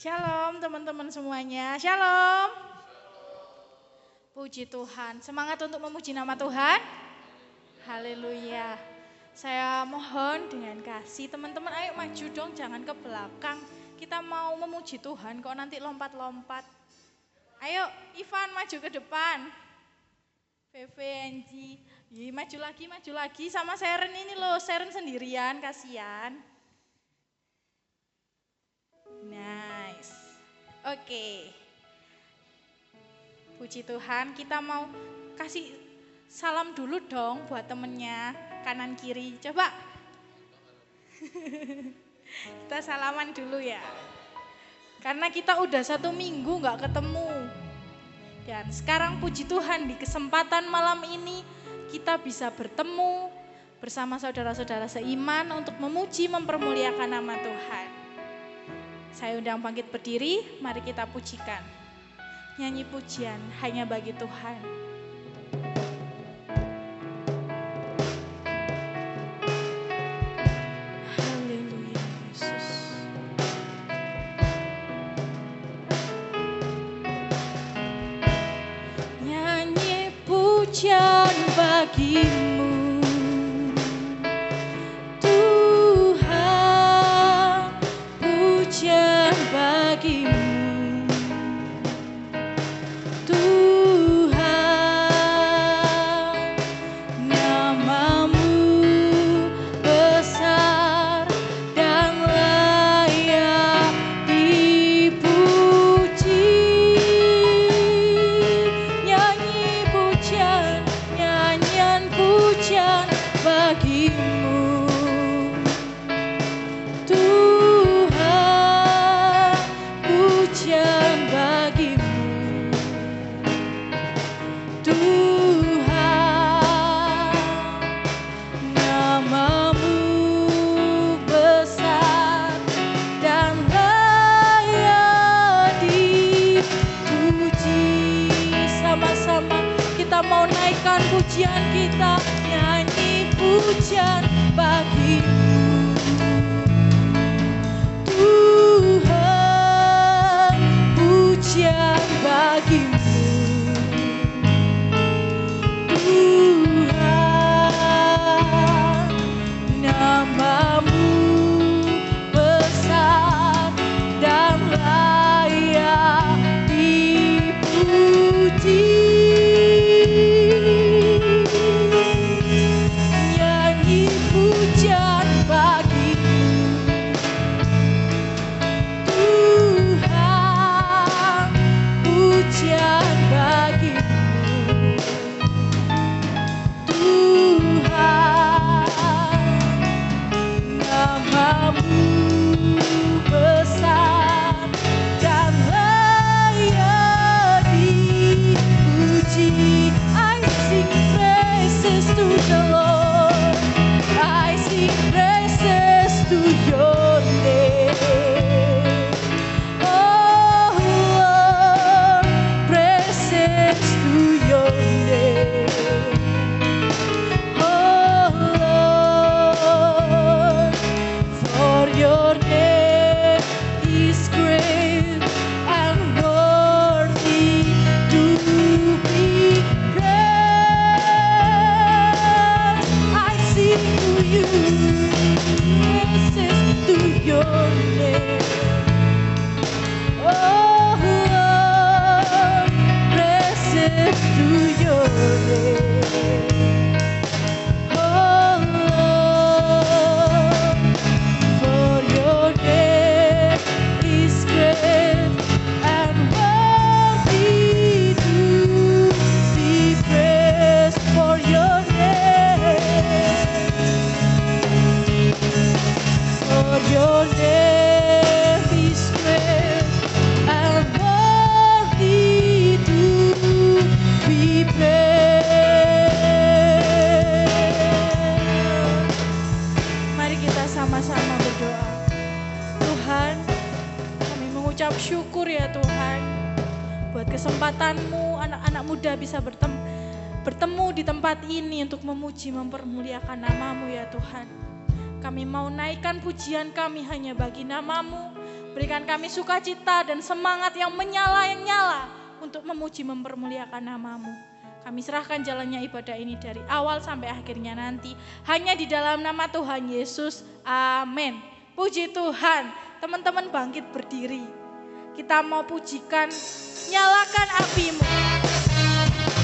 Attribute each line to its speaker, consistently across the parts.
Speaker 1: Shalom teman-teman semuanya, shalom. Puji Tuhan, semangat untuk memuji nama Tuhan. Haleluya. Saya mohon dengan kasih teman-teman ayo maju dong, jangan ke belakang. Kita mau memuji Tuhan kok nanti lompat-lompat. Ayo Ivan maju ke depan. VVNG, maju lagi sama Seren ini loh, Seren sendirian, kasihan. Nice. Oke. Puji Tuhan, kita mau kasih salam dulu dong buat temennya kanan kiri. Coba. Kita salaman dulu ya. Karena kita udah 1 minggu gak ketemu. Dan sekarang puji Tuhan di kesempatan malam ini kita bisa bertemu bersama saudara-saudara seiman untuk memuji mempermuliakan nama Tuhan. Saya undang bangkit berdiri, mari kita pujikan. Nyanyi pujian hanya bagi Tuhan. Haleluya Yesus. Nyanyi pujian bagimu. Pujian kita, nyanyi pujian bagimu Tuhan, pujian bagimu Tuhan, namamu besar dan layak dipuji. Syukur ya Tuhan buat kesempatan-Mu anak-anak muda bisa bertemu di tempat ini untuk memuji mempermuliakan nama-Mu ya Tuhan. Kami mau naikkan pujian kami hanya bagi nama-Mu, Berikan kami sukacita dan semangat yang menyala untuk memuji mempermuliakan nama-Mu. Kami serahkan jalannya ibadah ini dari awal sampai akhirnya nanti. Hanya di dalam nama Tuhan Yesus. Amin. Puji Tuhan. Teman-teman bangkit berdiri. Kita mau pujikan, nyalakan api-Mu.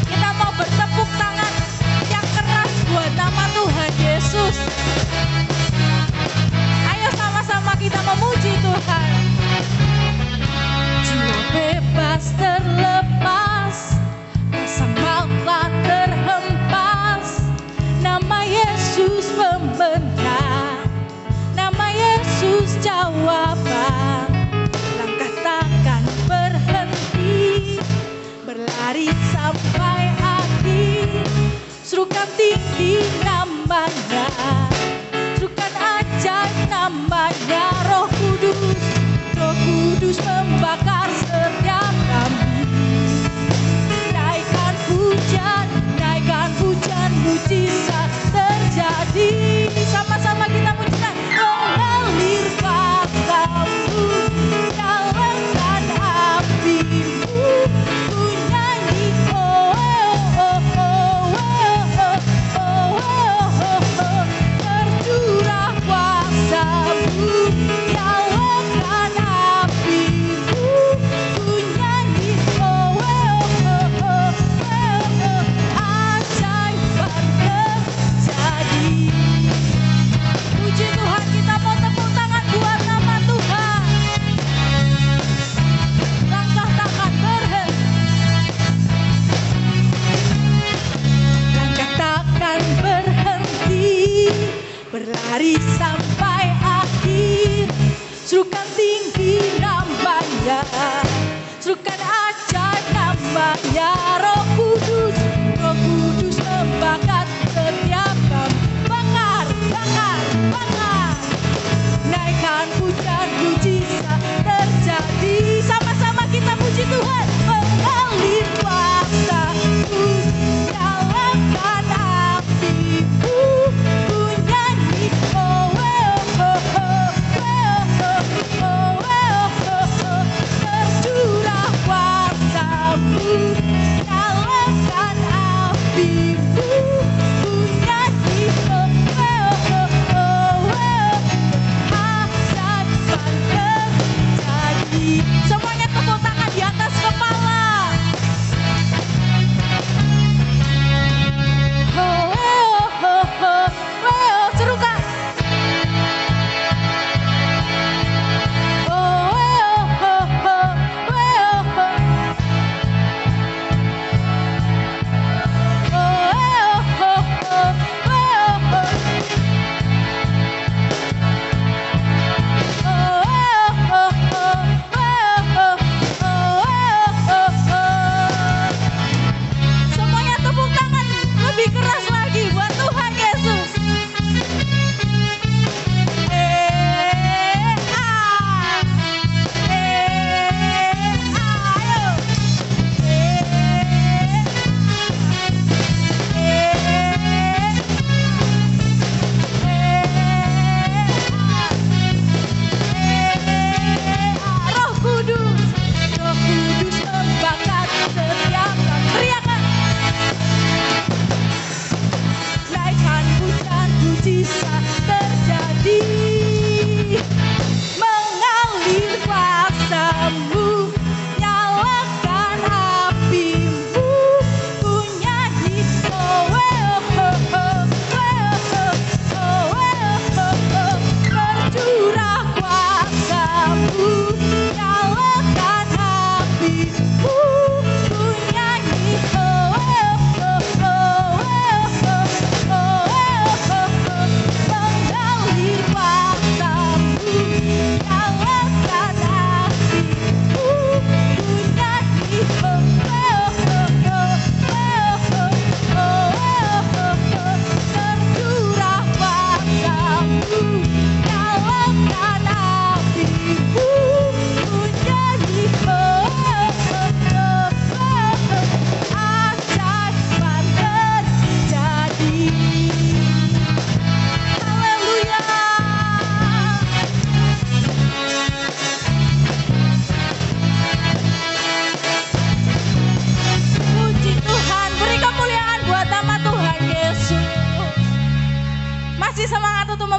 Speaker 1: Kita mau bertepuk tangan yang keras buat nama Tuhan Yesus. Ayo sama-sama kita memuji Tuhan. Jiwa bebas terlepas, rasa maut terhempas. Nama Yesus pembenar, nama Yesus jawaban. Langkah takkan berhenti, berlari sampai akhir. Serukan tinggi namanya, serukan ajaib namanya. Roh Kudus membakar setiap kami. Naikkan pujian, mujizat terjadi. Sama-sama kita pujikan. Mengalir kuasa-Mu, nyalakan api-Mu, ku nyanyi oh oh oh oh oh oh oh. Tercurah kuasa-Mu, nyalakan api-Mu, ku nyanyi oh oh oh oh. Ajaib terjadi. Puji Tuhan, kita mau tepuk tangan buat nama Tuhan. Langkah takkan berhenti, berlari sampai akhir. Serukan tinggi namanya, serukan ajaib namanya. Roh Kudus membakar setiap kami. Bakar. Naikkan pujian, mujizat terjadi. Sama-sama kita puji Tuhan. Mengalir kuasa-Mu, nyalakan api-Mu, ku nyanyi oh oh oh oh oh oh oh.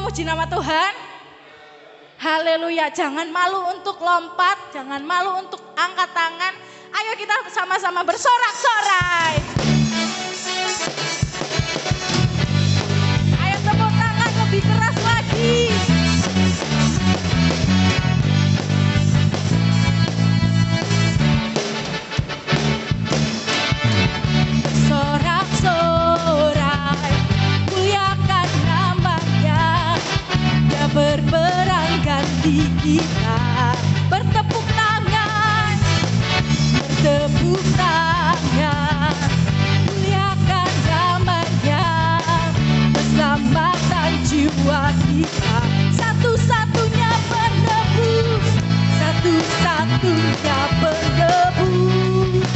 Speaker 1: memuji nama Tuhan? Haleluya, jangan malu untuk lompat, jangan malu untuk angkat tangan. Ayo kita sama-sama bersorak-sorai. Ayo tepuk tangan lebih keras lagi. Sorak-sorai, muliakan namanya. Dia berperang ganti kita. Bertepuk tangan, bertepuk tangan. Muliakan namanya. Keselamatan jiwa kita. Satu-satunya penebus, satu-satunya penebus.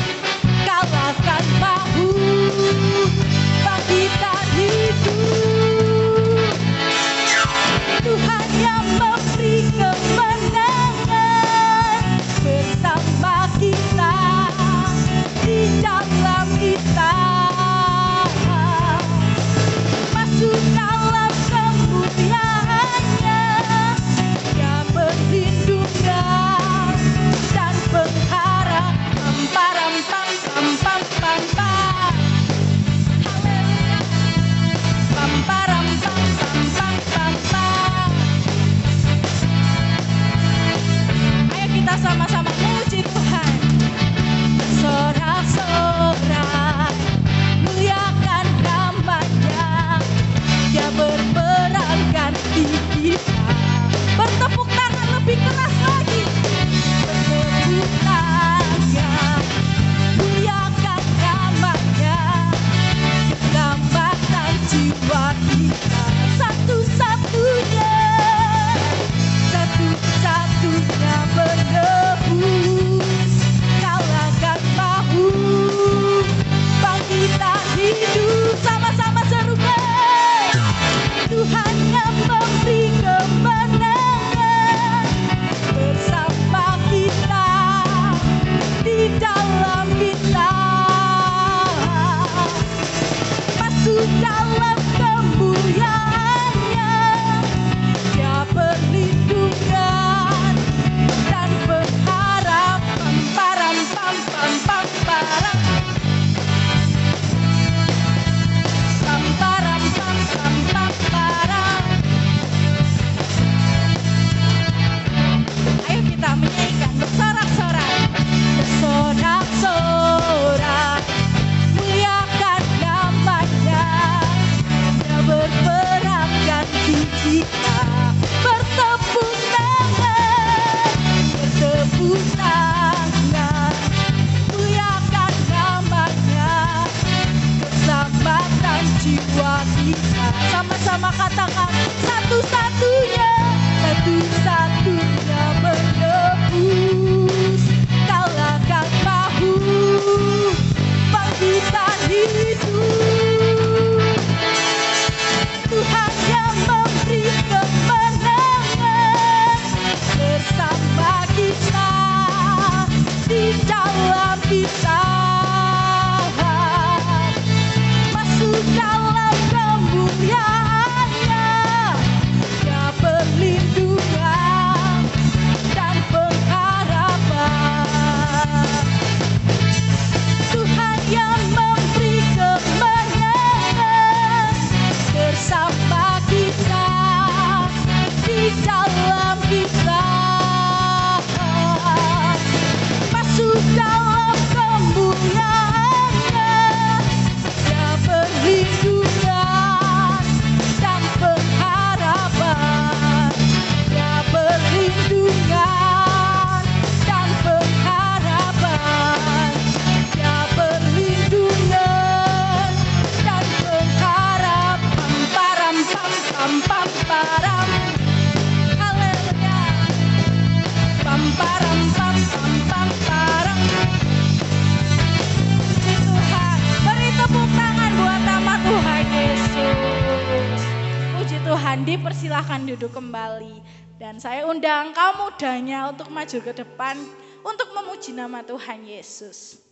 Speaker 1: Kalahkan maut, bangkitkan hidup. Tuhan yang memberi kemenangan bersama kita, di dalam kita. Masuk dalam kemuliaannya, Dia perlindungan dan pengharap. Param pam pam pam pam pam. Haleluya. Pam param pam pam pam pam pam. Ayo kita sama-sama puji Tuhan. Sorak-sorai, muliakan namanya. Dia berperang ganti kita. Bertepuk tangan lebih keras lagi. Bertepuk tangan, muliakan namanya. Keselamatan jiwa kita. Satu-satunya, satu-satunya penebus. Kalahkan maut, bangkitkan hidup. Sama-sama serukan. Tuhan yang memberi kemenangan bersama kita, di dalam kita. Masuk dalam kemuliaannya, Dia perlindungan dan pengharapan. Param pam pam pam param. Pam param pam pam pam param. Ayo kita menyanyikan bersorak-sorai. Bersorak-sorai, muliakan namanya. Dia berperang ganti kita. Bertepuk tangan, bertepuk tangan. Muliakan namanya. Keselamatan jiwa kita. Sama-sama katakan, satu-satunya, satu-satunya penebus. Kalahkan maut, bangkitkan hidup. Tuhan yang memberi kemenangan bersama kita, di dalam kita. Masuk dalam kemuliaannya, Dia perlindungan dan pengharapan. Tuhan yang memberi kemenangan bersama kita, di dalam kita. Masuk dalam kemuliaannya, Dia perlindungan dan pengharapan. Dia perlindungan dan pengharapan. Dia perlindungan dan pengharapan. Param pam pam pam param. Haleluya. Pam param pam pam pam param. Puji Tuhan. Beri tepuk tangan buat nama Tuhan Yesus. Puji Tuhan, dipersilahkan duduk kembali. Dan saya undang kaum mudanya untuk maju ke depan untuk memuji nama Tuhan Yesus.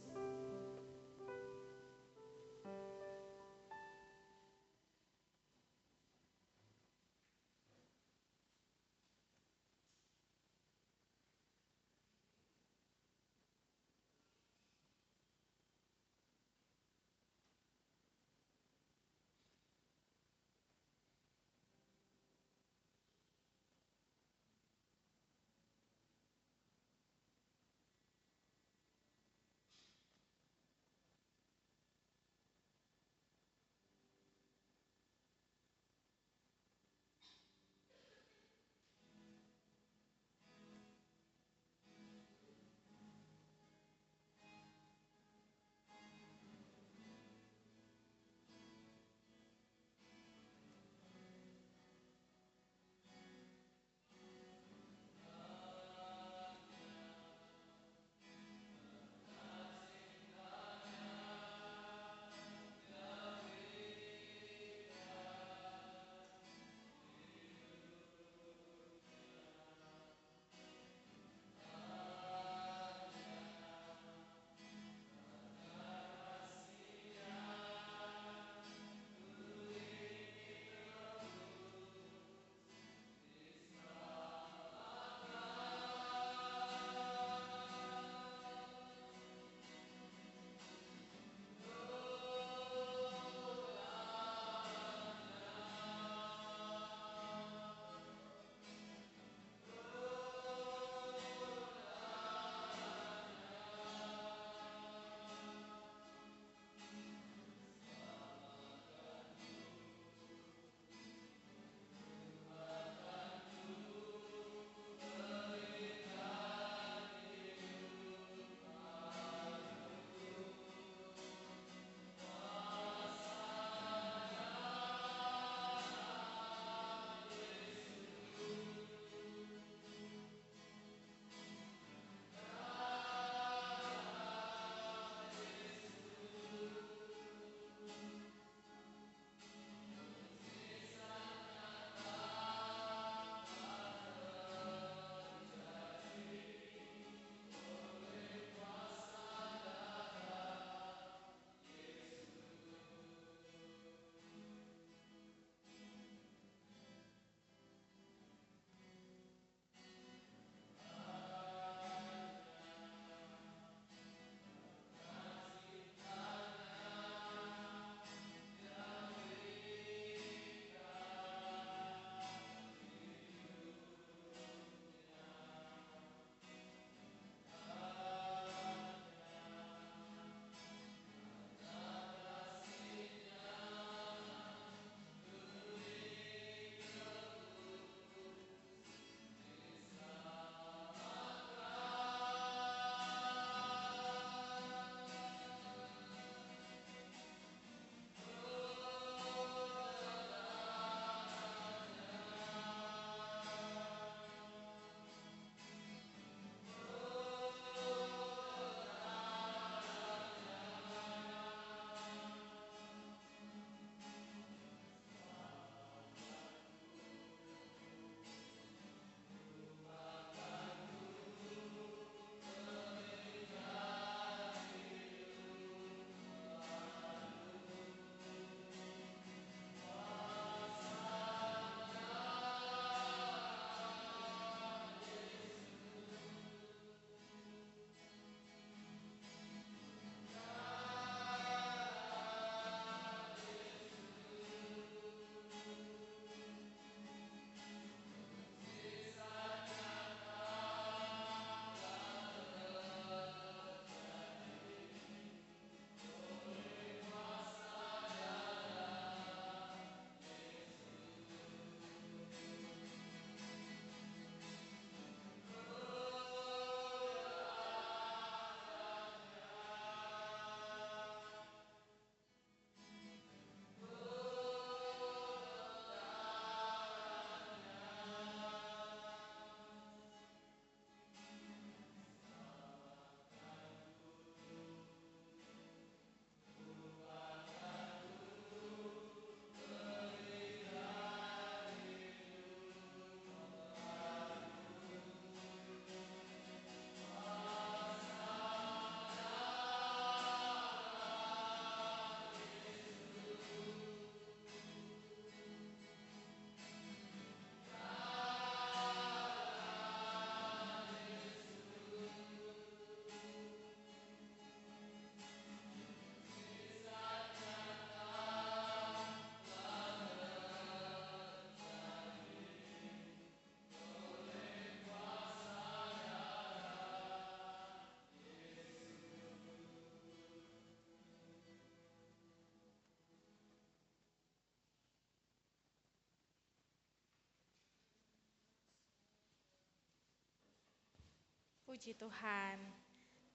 Speaker 1: Puji Tuhan,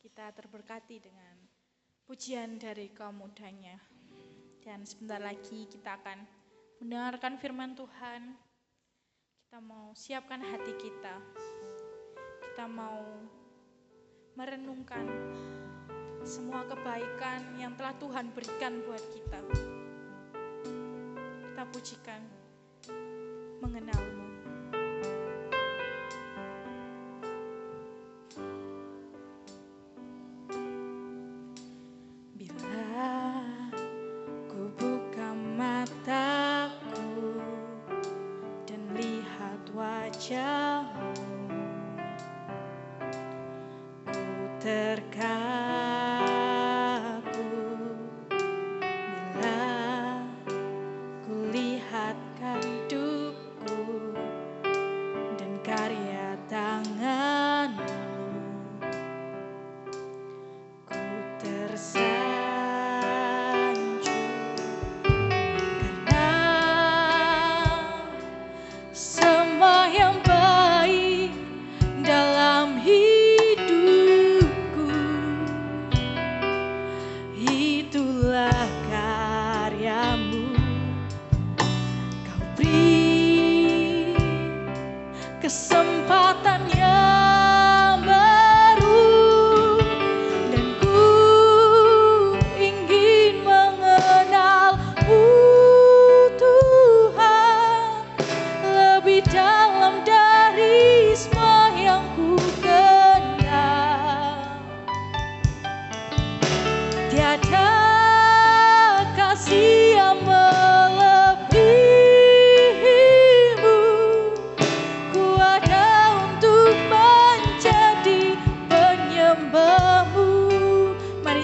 Speaker 1: kita terberkati dengan pujian dari kaum mudanya. Dan sebentar lagi kita akan mendengarkan firman Tuhan. Kita mau siapkan hati kita. Kita mau merenungkan semua kebaikan yang telah Tuhan berikan buat kita. Kita pujikan mengenalmu.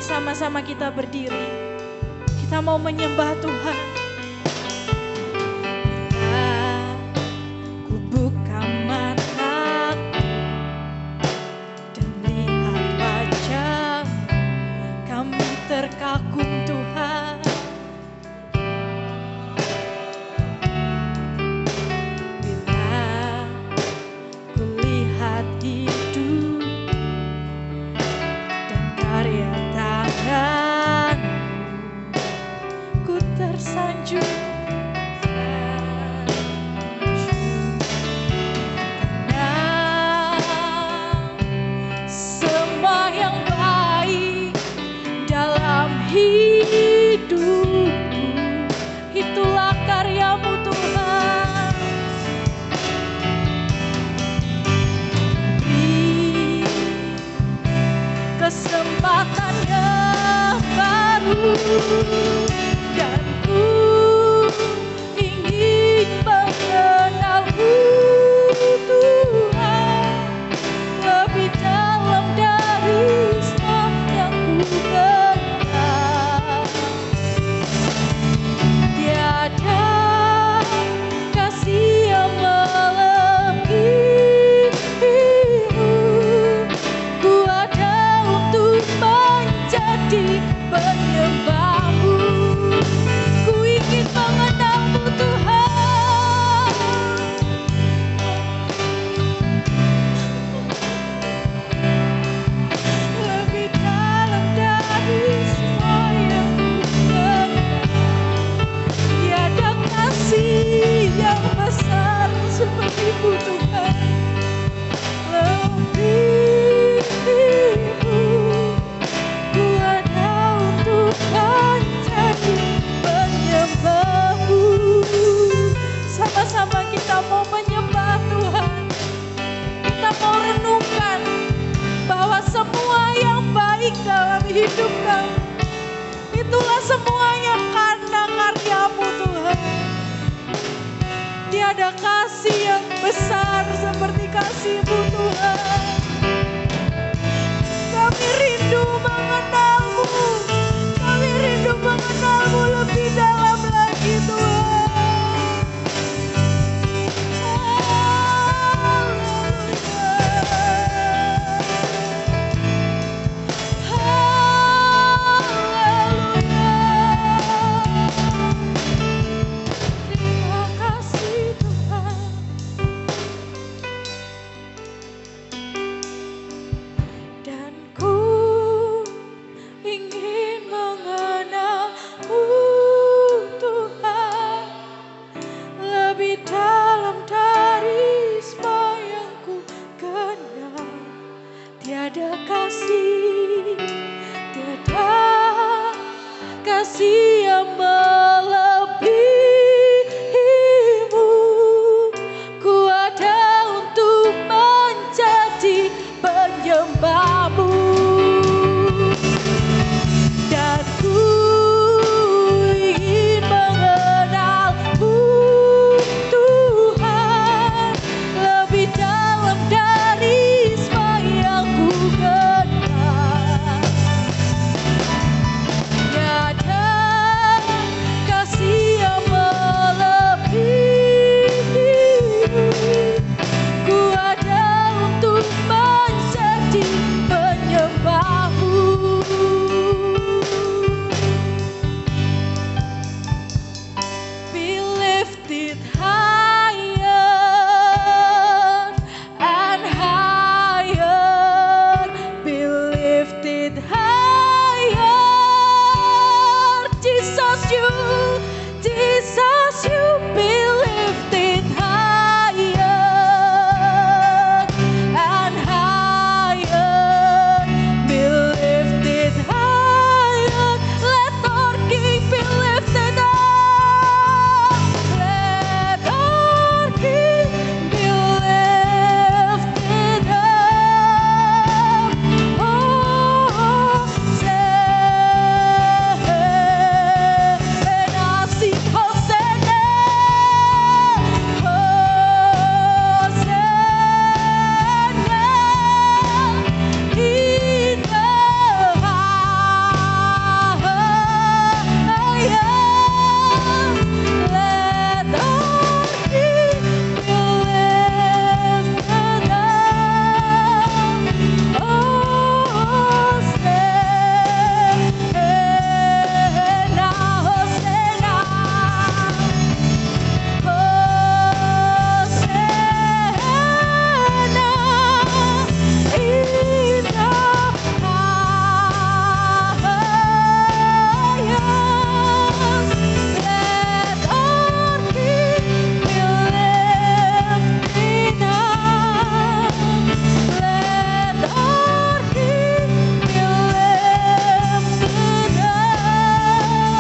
Speaker 1: Sama-sama kita berdiri. Kita mau menyembah Tuhan. Ku buka mataku dan lihat wajah-Mu, kami terkagum Tuhan. Bila ku lihat hidup dan karya ku tersanjung karena semua yang baik dalam hidupku, itulah karya-Mu Tuhan. Beri kesempatan yang baru dan ku ingin mengenal-Mu Tuhan lebih dalam dari semua yang ku kenal. Tiada kasih yang melebihi-Mu, ku ada untuk menjadi penyembah-Mu. Ku ingin mengenal-Mu Tuhan, lebih dalam dari semua yang ku kenal. Tiada kasih yang besar seperti-Mu Tuhan, lebih-Mu. Ku ada untuk menjadi penyembah-Mu. Sama-sama kita mau menyembah Tuhan. Kita mau renungkan bahwa semua yang baik dalam hidup kami, itulah semuanya karena karya-Mu Tuhan. Tiada kasih yang besar seperti kasih-Mu Tuhan. Kami rindu mengenal-Mu. Kami rindu mengenal-Mu lebih dalam lagi Tuhan. Terima kasih Tuhan. you, Jesus, you be lifted higher and higher, be lifted higher. Let our King be lifted up. Let our King be lifted up. Oh, Hosanna, sing Hosanna, Hosanna in the highest. Let our King be lifted up. Oh, Hosanna, Hosanna, Hosanna in the highest. Let our King be lifted up. Let our King be lifted up.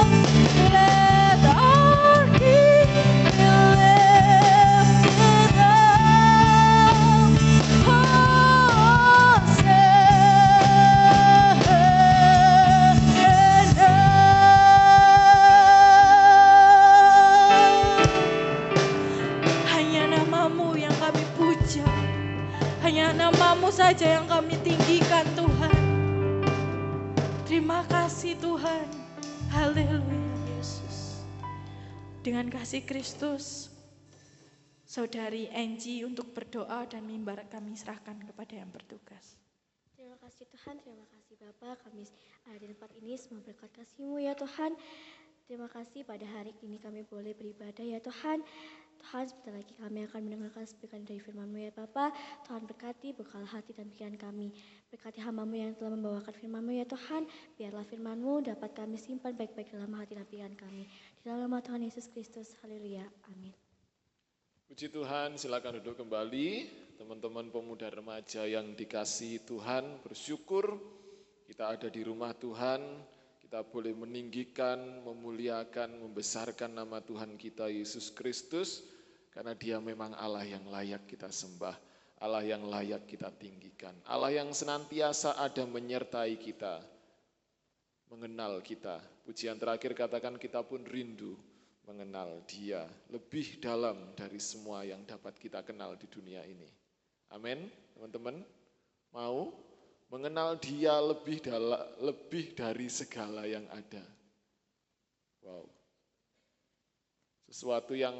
Speaker 1: Let our King be lifted up. Hanya namamu yang kami puja, hanya namamu saja yang kami tinggikan Tuhan. Terima kasih Tuhan, haleluya Yesus. Dengan kasih Kristus, Saudari Angie untuk berdoa dan mimbar kami serahkan kepada yang bertugas.
Speaker 2: Terima kasih Tuhan, terima kasih Bapa, kami ada di tempat ini, semua berkat kasih-Mu ya Tuhan. Terima kasih pada hari ini kami boleh beribadah ya Tuhan. Tuhan, sebentar lagi kami akan mendengarkan sebagian dari firman-Mu ya Bapa. Tuhan berkati, bekal hati dan pikiran kami. Berkati hamba-Mu yang telah membawakan firman-Mu ya Tuhan. Biarlah firman-Mu dapat kami simpan baik-baik dalam hati dan pikiran kami. Di dalam nama Tuhan Yesus Kristus, haleluya, amin.
Speaker 3: Puji Tuhan, silakan duduk kembali. Teman-teman pemuda remaja yang dikasihi Tuhan, bersyukur kita ada di rumah Tuhan. Kita boleh meninggikan, memuliakan, membesarkan nama Tuhan kita Yesus Kristus. Karena Dia memang Allah yang layak kita sembah. Allah yang layak kita tinggikan. Allah yang senantiasa ada menyertai kita. Mengenal kita. Pujian terakhir katakan kita pun rindu mengenal Dia lebih dalam dari semua yang dapat kita kenal di dunia ini. Amin, teman-teman. Mau mengenal Dia lebih dari segala yang ada. Wow. Sesuatu yang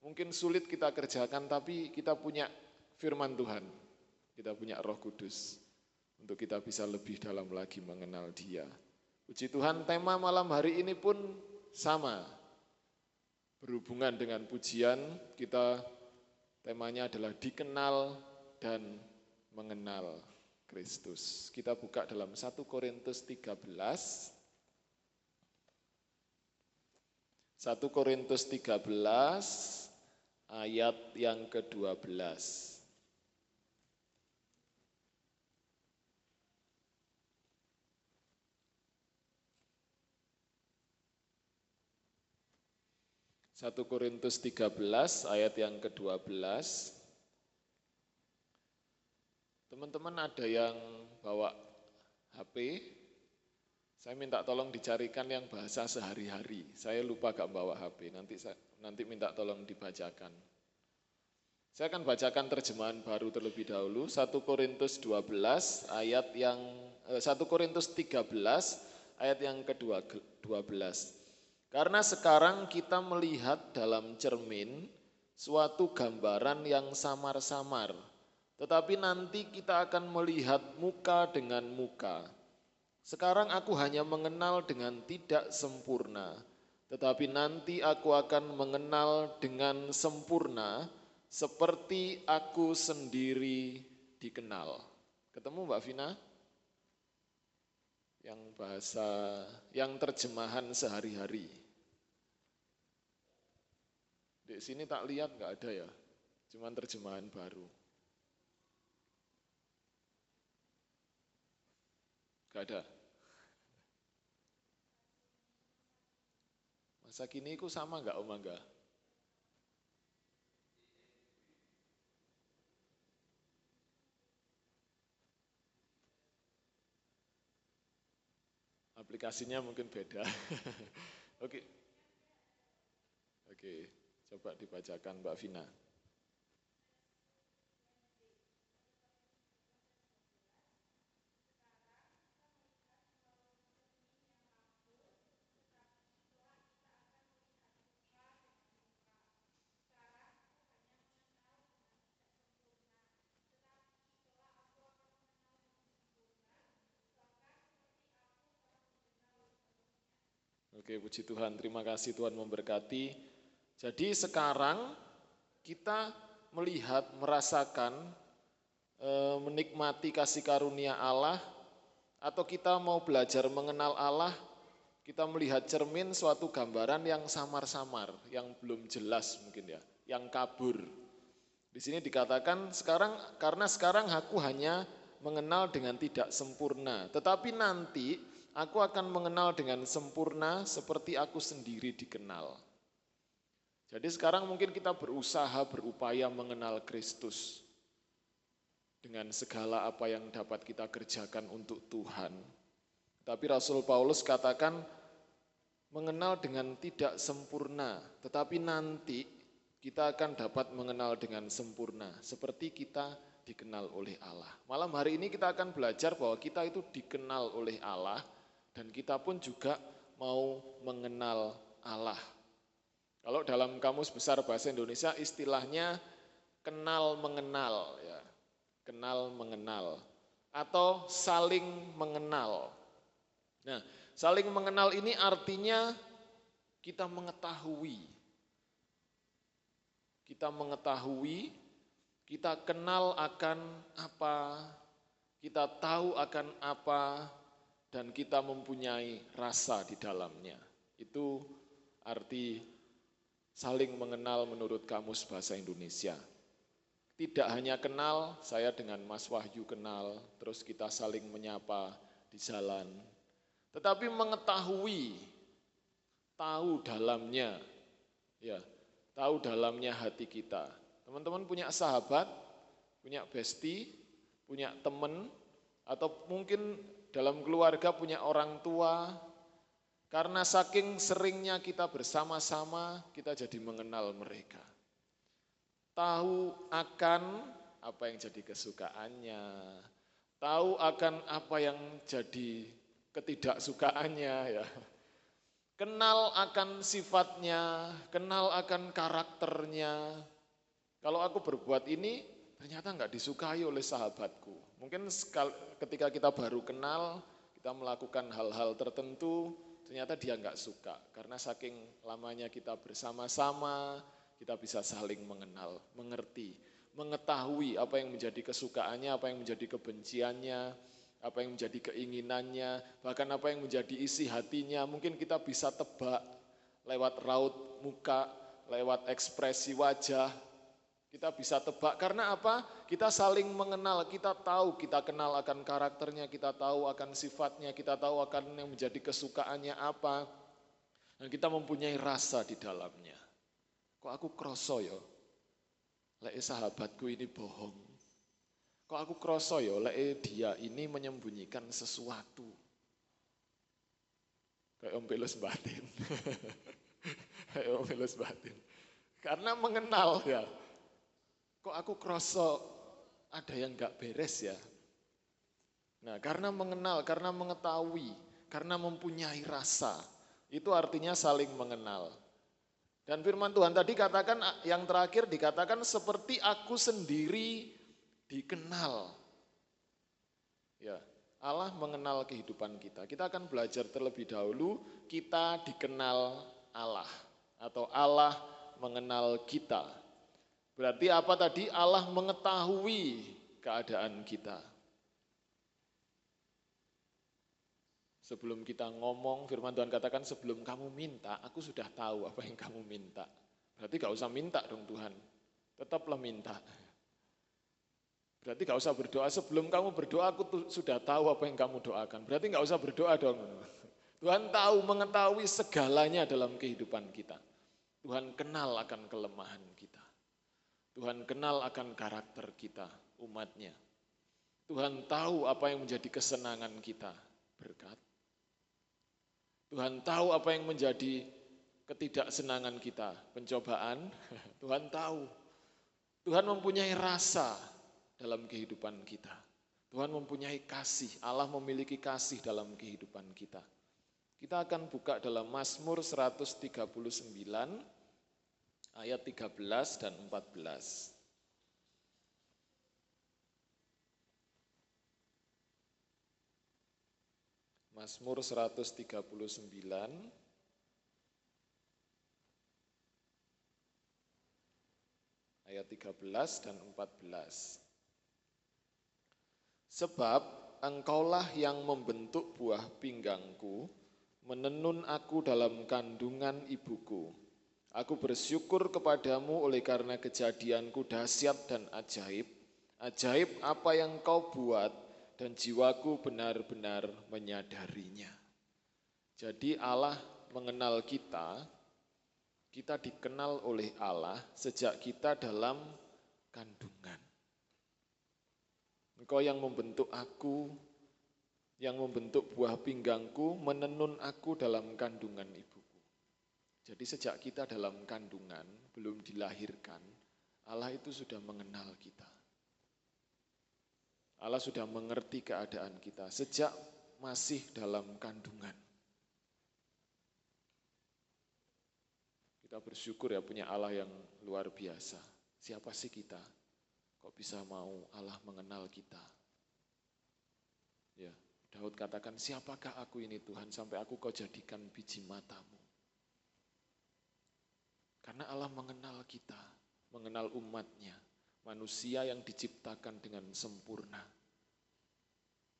Speaker 3: mungkin sulit kita kerjakan, tapi kita punya firman Tuhan. Kita punya Roh Kudus untuk kita bisa lebih dalam lagi mengenal Dia. Puji Tuhan, tema malam hari ini pun sama. Berhubungan dengan pujian, kita temanya adalah dikenal dan mengenal Kristus. Kita buka dalam 1 Korintus 13. 1 Korintus 13 ayat yang ke-12. 1 Korintus 13 ayat yang ke-12. Teman-teman ada yang bawa HP, saya minta tolong dicarikan yang bahasa sehari-hari. Saya lupa gak bawa HP, nanti minta tolong dibacakan. Saya akan bacakan terjemahan baru terlebih dahulu, 1 Korintus 13 ayat yang 1 Korintus 13 ayat yang ke-12. Karena sekarang kita melihat dalam cermin suatu gambaran yang samar-samar, tetapi nanti kita akan melihat muka dengan muka. Sekarang aku hanya mengenal dengan tidak sempurna, tetapi nanti aku akan mengenal dengan sempurna seperti aku sendiri dikenal. Ketemu Mbak Vina? Yang bahasa, yang terjemahan sehari-hari. Di sini tak lihat nggak ada ya, cuman terjemahan baru. Nggak ada. Masa kini itu sama nggak Om Angga? Aplikasinya mungkin beda. Oke. Oke, coba dibacakan Mbak Vina. Oke, puji Tuhan, terima kasih Tuhan memberkati. Jadi sekarang kita melihat, merasakan, menikmati kasih karunia Allah, atau kita mau belajar mengenal Allah, kita melihat cermin suatu gambaran yang samar-samar, yang belum jelas mungkin ya, yang kabur. Di sini dikatakan karena sekarang aku hanya mengenal dengan tidak sempurna, tetapi nanti aku akan mengenal dengan sempurna seperti aku sendiri dikenal. Jadi sekarang mungkin kita berusaha, berupaya mengenal Kristus dengan segala apa yang dapat kita kerjakan untuk Tuhan. Tapi Rasul Paulus katakan mengenal dengan tidak sempurna, tetapi nanti kita akan dapat mengenal dengan sempurna seperti kita dikenal oleh Allah. Malam hari ini kita akan belajar bahwa kita itu dikenal oleh Allah dan kita pun juga mau mengenal Allah. Kalau dalam Kamus Besar Bahasa Indonesia istilahnya kenal mengenal ya. Kenal mengenal atau saling mengenal. Nah, saling mengenal ini artinya kita mengetahui. Kita mengetahui, kita kenal akan apa, kita tahu akan apa, dan kita mempunyai rasa di dalamnya. Itu arti saling mengenal menurut Kamus Bahasa Indonesia. Tidak hanya kenal, saya dengan Mas Wahyu kenal, terus kita saling menyapa di jalan. Tetapi mengetahui, tahu dalamnya, ya, tahu dalamnya hati kita. Teman-teman punya sahabat, punya bestie, punya teman, atau mungkin dalam keluarga punya orang tua. Karena saking seringnya kita bersama-sama, kita jadi mengenal mereka. Tahu akan apa yang jadi kesukaannya, tahu akan apa yang jadi ketidaksukaannya ya. Kenal akan sifatnya, kenal akan karakternya. Kalau aku berbuat ini ternyata enggak disukai oleh sahabatku. Mungkin ketika kita baru kenal, kita melakukan hal-hal tertentu, ternyata dia enggak suka. Karena saking lamanya kita bersama-sama, kita bisa saling mengenal, mengerti, mengetahui apa yang menjadi kesukaannya, apa yang menjadi kebenciannya, apa yang menjadi keinginannya, bahkan apa yang menjadi isi hatinya. Mungkin kita bisa tebak lewat raut muka, lewat ekspresi wajah. Kita bisa tebak karena apa? Kita saling mengenal, kita tahu, kita kenal akan karakternya, kita tahu akan sifatnya, kita tahu akan yang menjadi kesukaannya apa. Dan kita mempunyai rasa di dalamnya. Kok aku kroso ya, lek sahabatku ini bohong. Kok aku kroso ya, lek dia ini menyembunyikan sesuatu. Kayak Om Pelus batin. Kayak Om Pelus batin. Karena mengenal ya. Kok aku kroso ada yang gak beres ya. Nah, karena mengenal, karena mengetahui, karena mempunyai rasa. Itu artinya saling mengenal. Dan firman Tuhan tadi katakan, yang terakhir dikatakan seperti aku sendiri dikenal. Ya, Allah mengenal kehidupan kita. Kita akan belajar terlebih dahulu, kita dikenal Allah. Atau Allah mengenal kita. Berarti apa tadi? Allah mengetahui keadaan kita. Sebelum kita ngomong, firman Tuhan katakan sebelum kamu minta, aku sudah tahu apa yang kamu minta. Berarti gak usah minta dong Tuhan, tetaplah minta. Berarti gak usah berdoa, sebelum kamu berdoa aku sudah tahu apa yang kamu doakan. Berarti gak usah berdoa dong. Tuhan tahu, mengetahui segalanya dalam kehidupan kita. Tuhan kenal akan kelemahan kita. Tuhan kenal akan karakter kita, umatnya. Tuhan tahu apa yang menjadi kesenangan kita, berkat. Tuhan tahu apa yang menjadi ketidaksenangan kita, pencobaan. Tuhan tahu. Tuhan mempunyai rasa dalam kehidupan kita. Tuhan mempunyai kasih, Allah memiliki kasih dalam kehidupan kita. Kita akan buka dalam Mazmur 139 ayat 13 dan 14. Mazmur 139 ayat 13 dan 14. Sebab engkaulah yang membentuk buah pinggangku, menenun aku dalam kandungan ibuku. Aku bersyukur kepadamu oleh karena kejadianku dahsyat dan ajaib. Ajaib apa yang kau buat dan jiwaku benar-benar menyadarinya. Jadi Allah mengenal kita, kita dikenal oleh Allah sejak kita dalam kandungan. Engkau yang membentuk aku, yang membentuk buah pinggangku, menenun aku dalam kandungan ibuku. Jadi sejak kita dalam kandungan, belum dilahirkan, Allah itu sudah mengenal kita. Allah sudah mengerti keadaan kita sejak masih dalam kandungan. Kita bersyukur ya punya Allah yang luar biasa. Siapa sih kita? Kok bisa mau Allah mengenal kita? Ya, Daud katakan, siapakah aku ini Tuhan sampai aku kau jadikan biji matamu? Karena Allah mengenal kita, mengenal umatnya, manusia yang diciptakan dengan sempurna.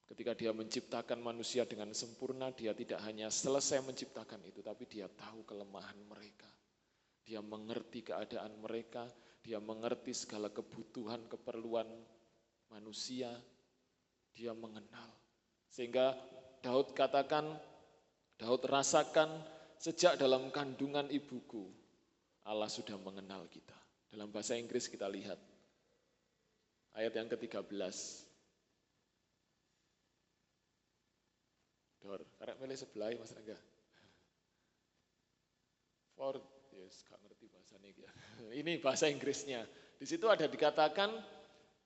Speaker 3: Ketika dia menciptakan manusia dengan sempurna, dia tidak hanya selesai menciptakan itu, tapi dia tahu kelemahan mereka. Dia mengerti keadaan mereka, dia mengerti segala kebutuhan, keperluan manusia, dia mengenal. Sehingga Daud katakan, Daud rasakan sejak dalam kandungan ibuku, Allah sudah mengenal kita. Dalam bahasa Inggris kita lihat, ayat yang ke-13. Dor, karek milih sebelah Mas Rangga. For, yes, gak ngerti bahasa ini ya. Ini bahasa Inggrisnya. Di situ ada dikatakan,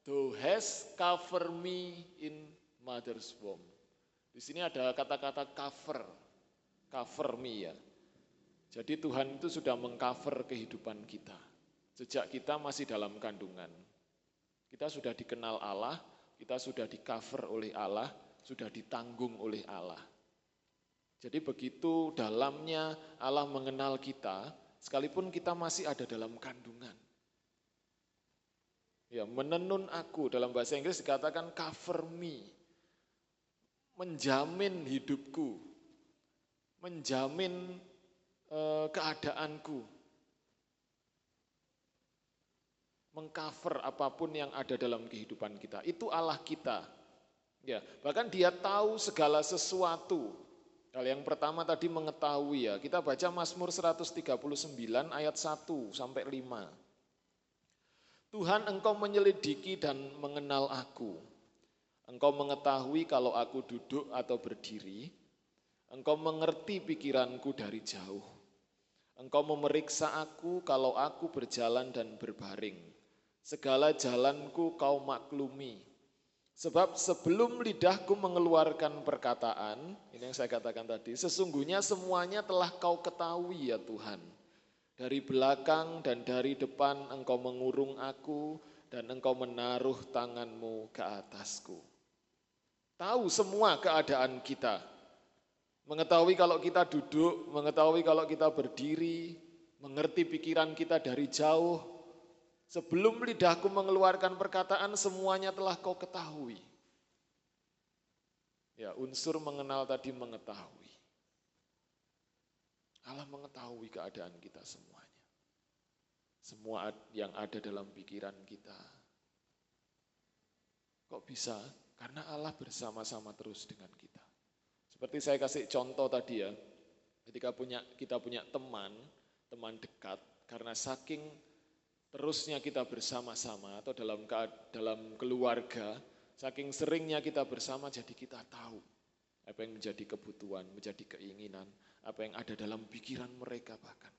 Speaker 3: Thou hast covered me in mother's womb. Di sini ada kata-kata cover me ya. Jadi Tuhan itu sudah mengcover kehidupan kita. Sejak kita masih dalam kandungan. Kita sudah dikenal Allah, kita sudah di-cover oleh Allah, sudah ditanggung oleh Allah. Jadi begitu dalamnya Allah mengenal kita, sekalipun kita masih ada dalam kandungan. Ya, menenun aku, dalam bahasa Inggris dikatakan cover me. Menjamin hidupku, menjamin keadaanku, mengcover apapun yang ada dalam kehidupan kita. Itu Allah kita. Ya, bahkan Dia tahu segala sesuatu. Hal yang pertama tadi mengetahui ya. Kita baca Mazmur 139 ayat 1 sampai 5. Tuhan, Engkau menyelidiki dan mengenal aku. Engkau mengetahui kalau aku duduk atau berdiri. Engkau mengerti pikiranku dari jauh. Engkau memeriksa aku kalau aku berjalan dan berbaring. Segala jalanku kau maklumi. Sebab sebelum lidahku mengeluarkan perkataan, ini yang saya katakan tadi, sesungguhnya semuanya telah kau ketahui ya Tuhan. Dari belakang dan dari depan Engkau mengurung aku dan Engkau menaruh tanganmu ke atasku. Tahu semua keadaan kita. Mengetahui kalau kita duduk, mengetahui kalau kita berdiri, mengerti pikiran kita dari jauh. Sebelum lidahku mengeluarkan perkataan, semuanya telah kau ketahui. Ya, unsur mengenal tadi mengetahui. Allah mengetahui keadaan kita semuanya. semua yang ada dalam pikiran kita. Kok bisa? Karena Allah bersama-sama terus dengan kita. Seperti saya kasih contoh tadi ya, ketika kita punya teman dekat, karena saking terusnya kita bersama-sama atau dalam keluarga, saking seringnya kita bersama, jadi kita tahu apa yang menjadi kebutuhan, menjadi keinginan, apa yang ada dalam pikiran mereka bahkan.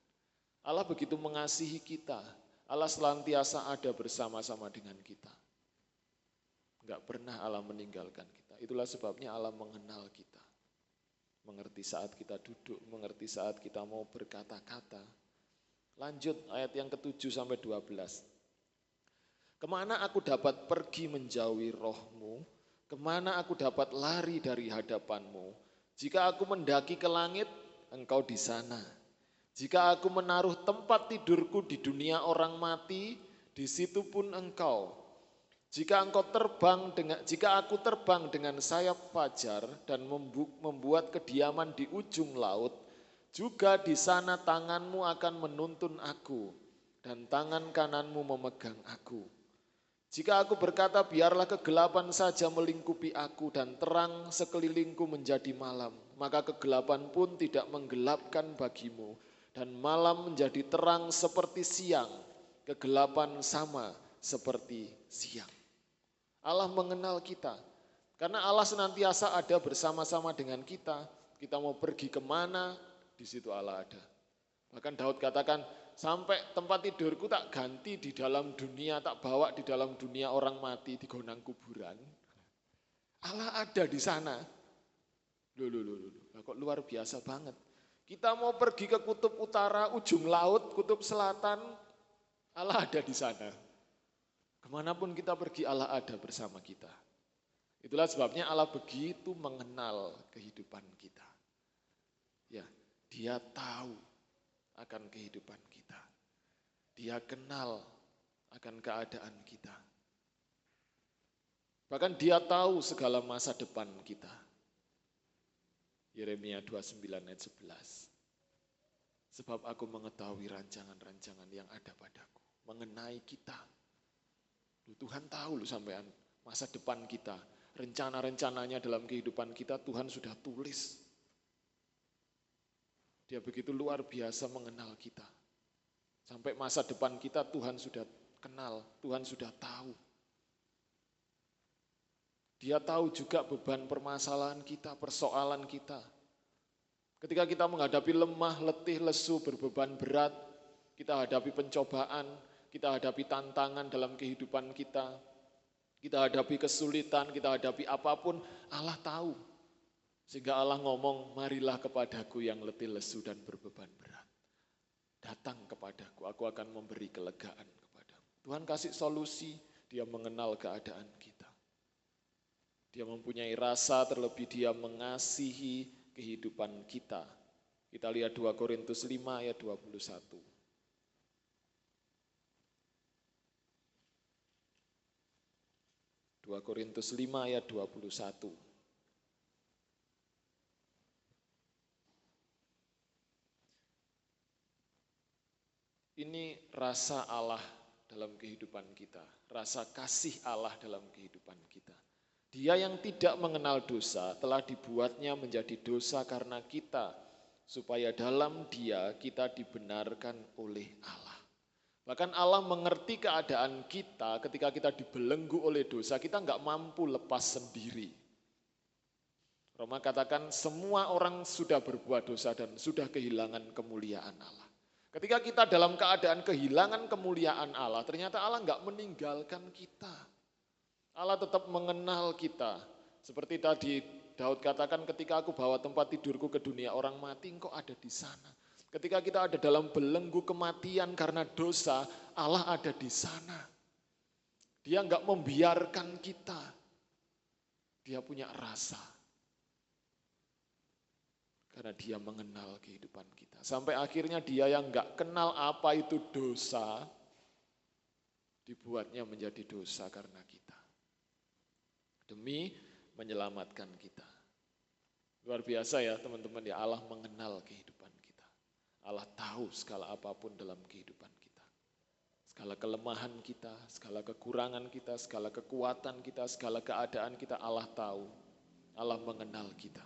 Speaker 3: Allah begitu mengasihi kita, Allah senantiasa ada bersama-sama dengan kita. Enggak pernah Allah meninggalkan kita. Itulah sebabnya Allah mengenal kita. Mengerti saat kita duduk, mengerti saat kita mau berkata-kata. Lanjut ayat yang ke-7 sampai 12. Kemana aku dapat pergi menjauhi rohmu? Kemana aku dapat lari dari hadapanmu? Jika aku mendaki ke langit, engkau di sana. Jika aku menaruh tempat tidurku di dunia orang mati, di situ pun engkau. Jika aku terbang dengan sayap fajar dan membuat kediaman di ujung laut, juga di sana tanganmu akan menuntun aku dan tangan kananmu memegang aku. Jika aku berkata biarlah kegelapan saja melingkupi aku dan terang sekelilingku menjadi malam, maka kegelapan pun tidak menggelapkan bagimu dan malam menjadi terang seperti siang, kegelapan sama seperti siang. Allah mengenal kita, karena Allah senantiasa ada bersama-sama dengan kita. Kita mau pergi kemana, di situ Allah ada. Bahkan Daud katakan, sampai tempat tidurku tak ganti di dalam dunia, tak bawa di dalam dunia orang mati, di gonang kuburan. Allah ada di sana. Loh, kok luar biasa banget. Kita mau pergi ke kutub utara, ujung laut, kutub selatan, Allah ada di sana. Kemanapun kita pergi, Allah ada bersama kita. Itulah sebabnya Allah begitu mengenal kehidupan kita. Ya, Dia tahu akan kehidupan kita. Dia kenal akan keadaan kita. Bahkan Dia tahu segala masa depan kita. Yeremia 29 ayat 11. Sebab aku mengetahui rancangan-rancangan yang ada padaku, mengenai kita. Tuhan tahu loh sampean masa depan kita, rencana-rencananya dalam kehidupan kita Tuhan sudah tulis. Dia begitu luar biasa mengenal kita. Sampai masa depan kita Tuhan sudah kenal, Tuhan sudah tahu. Dia tahu juga beban permasalahan kita, persoalan kita. Ketika kita menghadapi lemah, letih, lesu, berbeban berat, kita hadapi pencobaan, kita hadapi tantangan dalam kehidupan kita hadapi kesulitan, kita hadapi apapun, Allah tahu. Sehingga Allah ngomong, marilah kepadaku yang letih lesu dan berbeban berat. Datang kepadaku, aku akan memberi kelegaan kepadamu. Tuhan kasih solusi, Dia mengenal keadaan kita. Dia mempunyai rasa, terlebih Dia mengasihi kehidupan kita. Kita lihat 2 Korintus 5 ayat 21. 2 Korintus 5 ayat 21. Ini rasa Allah dalam kehidupan kita, rasa kasih Allah dalam kehidupan kita. Dia yang tidak mengenal dosa telah dibuatnya menjadi dosa karena kita, supaya dalam Dia kita dibenarkan oleh Allah. Bahkan Allah mengerti keadaan kita ketika kita dibelenggu oleh dosa, kita nggak mampu lepas sendiri. Roma katakan semua orang sudah berbuat dosa dan sudah kehilangan kemuliaan Allah. Ketika kita dalam keadaan kehilangan kemuliaan Allah, ternyata Allah nggak meninggalkan kita. Allah tetap mengenal kita. Seperti tadi Daud katakan, ketika aku bawa tempat tidurku ke dunia orang mati, engkau ada di sana. Ketika kita ada dalam belenggu kematian karena dosa, Allah ada di sana. Dia enggak membiarkan kita. Dia punya rasa. Karena dia mengenal kehidupan kita. Sampai akhirnya dia yang enggak kenal apa itu dosa, dibuatnya menjadi dosa karena kita. Demi menyelamatkan kita. Luar biasa ya teman-teman, ya Allah mengenal kehidupan kita. Allah tahu segala apapun dalam kehidupan kita. Segala kelemahan kita, segala kekurangan kita, segala kekuatan kita, segala keadaan kita, Allah tahu. Allah mengenal kita.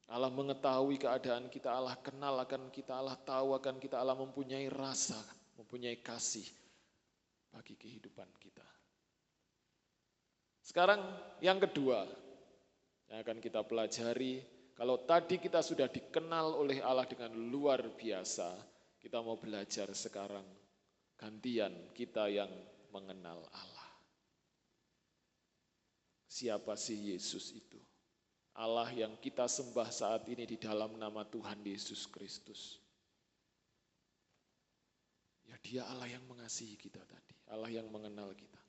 Speaker 3: Allah mengetahui keadaan kita, Allah kenal akan kita, Allah tahu akan kita, Allah mempunyai rasa, mempunyai kasih bagi kehidupan kita. Sekarang yang kedua yang akan kita pelajari, kalau tadi kita sudah dikenal oleh Allah dengan luar biasa, kita mau belajar sekarang gantian kita yang mengenal Allah. Siapa sih Yesus itu? Allah yang kita sembah saat ini di dalam nama Tuhan Yesus Kristus. Ya, dia Allah yang mengasihi kita tadi, Allah yang mengenal kita.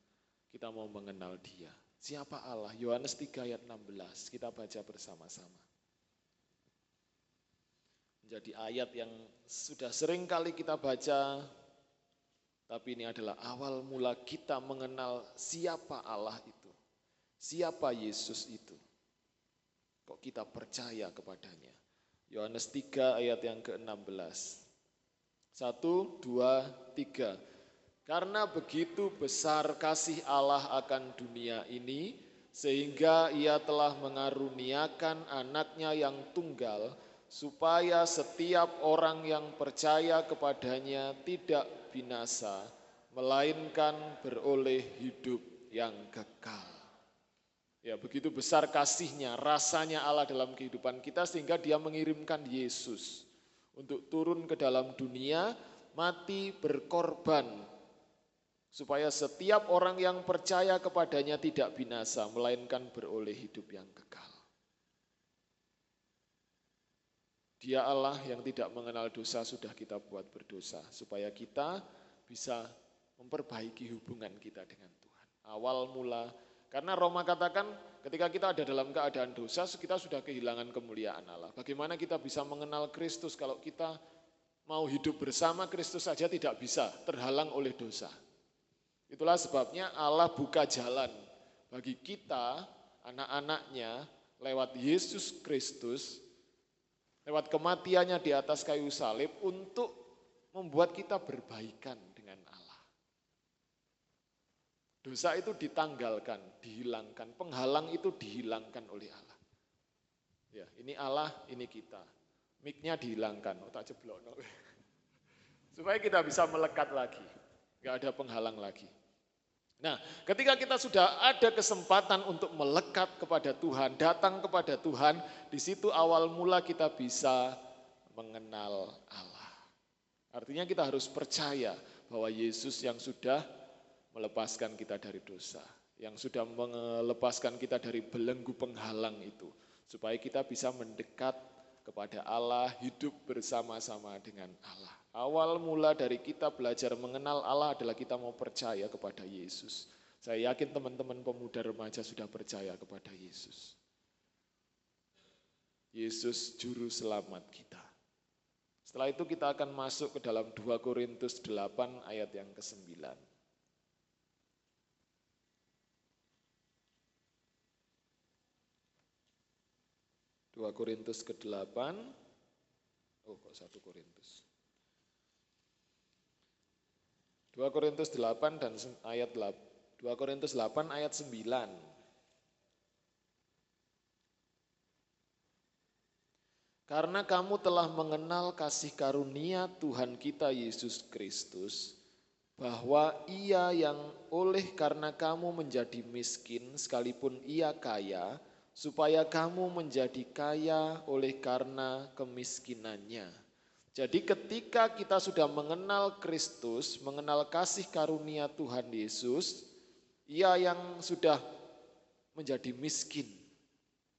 Speaker 3: Kita mau mengenal dia. Siapa Allah? Yohanes 3 ayat 16, kita baca bersama-sama. Menjadi ayat yang sudah sering kali kita baca, tapi ini adalah awal mula kita mengenal siapa Allah itu. Siapa Yesus itu. Kok kita percaya kepadanya? Yohanes 3 ayat yang ke-16. 1, 2, 3. Karena begitu besar kasih Allah akan dunia ini, sehingga ia telah mengaruniakan anaknya yang tunggal, supaya setiap orang yang percaya kepadanya tidak binasa, melainkan beroleh hidup yang kekal. Ya, begitu besar kasihnya, rasanya Allah dalam kehidupan kita sehingga dia mengirimkan Yesus untuk turun ke dalam dunia, mati berkorban supaya setiap orang yang percaya kepadanya tidak binasa melainkan beroleh hidup yang kekal. Dia Allah yang tidak mengenal dosa sudah kita buat berdosa supaya kita bisa memperbaiki hubungan kita dengan Tuhan. Awal mula. Karena Roma katakan ketika kita ada dalam keadaan dosa, kita sudah kehilangan kemuliaan Allah. Bagaimana kita bisa mengenal Kristus kalau kita mau hidup bersama Kristus saja tidak bisa, terhalang oleh dosa. Itulah sebabnya Allah buka jalan bagi kita, anak-anaknya, lewat Yesus Kristus, lewat kematiannya di atas kayu salib untuk membuat kita berbaikan dengan Allah. Dosa itu ditanggalkan, dihilangkan, penghalang itu dihilangkan oleh Allah. Ya, ini Allah, ini kita. Mic-nya dihilangkan, tak jeblok. Supaya kita bisa melekat lagi, nggak ada penghalang lagi. Nah, ketika kita sudah ada kesempatan untuk melekat kepada Tuhan, datang kepada Tuhan, di situ awal mula kita bisa mengenal Allah. Artinya kita harus percaya bahwa Yesus yang sudah melepaskan kita dari dosa, yang sudah melepaskan kita dari belenggu penghalang itu, supaya kita bisa mendekat kepada Allah, hidup bersama-sama dengan Allah. Awal mula dari kita belajar mengenal Allah adalah kita mau percaya kepada Yesus. Saya yakin teman-teman pemuda remaja sudah percaya kepada Yesus. Yesus juru selamat kita. Setelah itu kita akan masuk ke dalam 2 Korintus 8 ayat yang ke-9. 2 Korintus ke-8, kok 1 Korintus. 2 Korintus 8 dan ayat 8, 2 Korintus 8 ayat 9. Karena kamu telah mengenal kasih karunia Tuhan kita Yesus Kristus, bahwa ia yang oleh karena kamu menjadi miskin sekalipun ia kaya, supaya kamu menjadi kaya oleh karena kemiskinannya. Jadi ketika kita sudah mengenal Kristus, mengenal kasih karunia Tuhan Yesus, ia yang sudah menjadi miskin.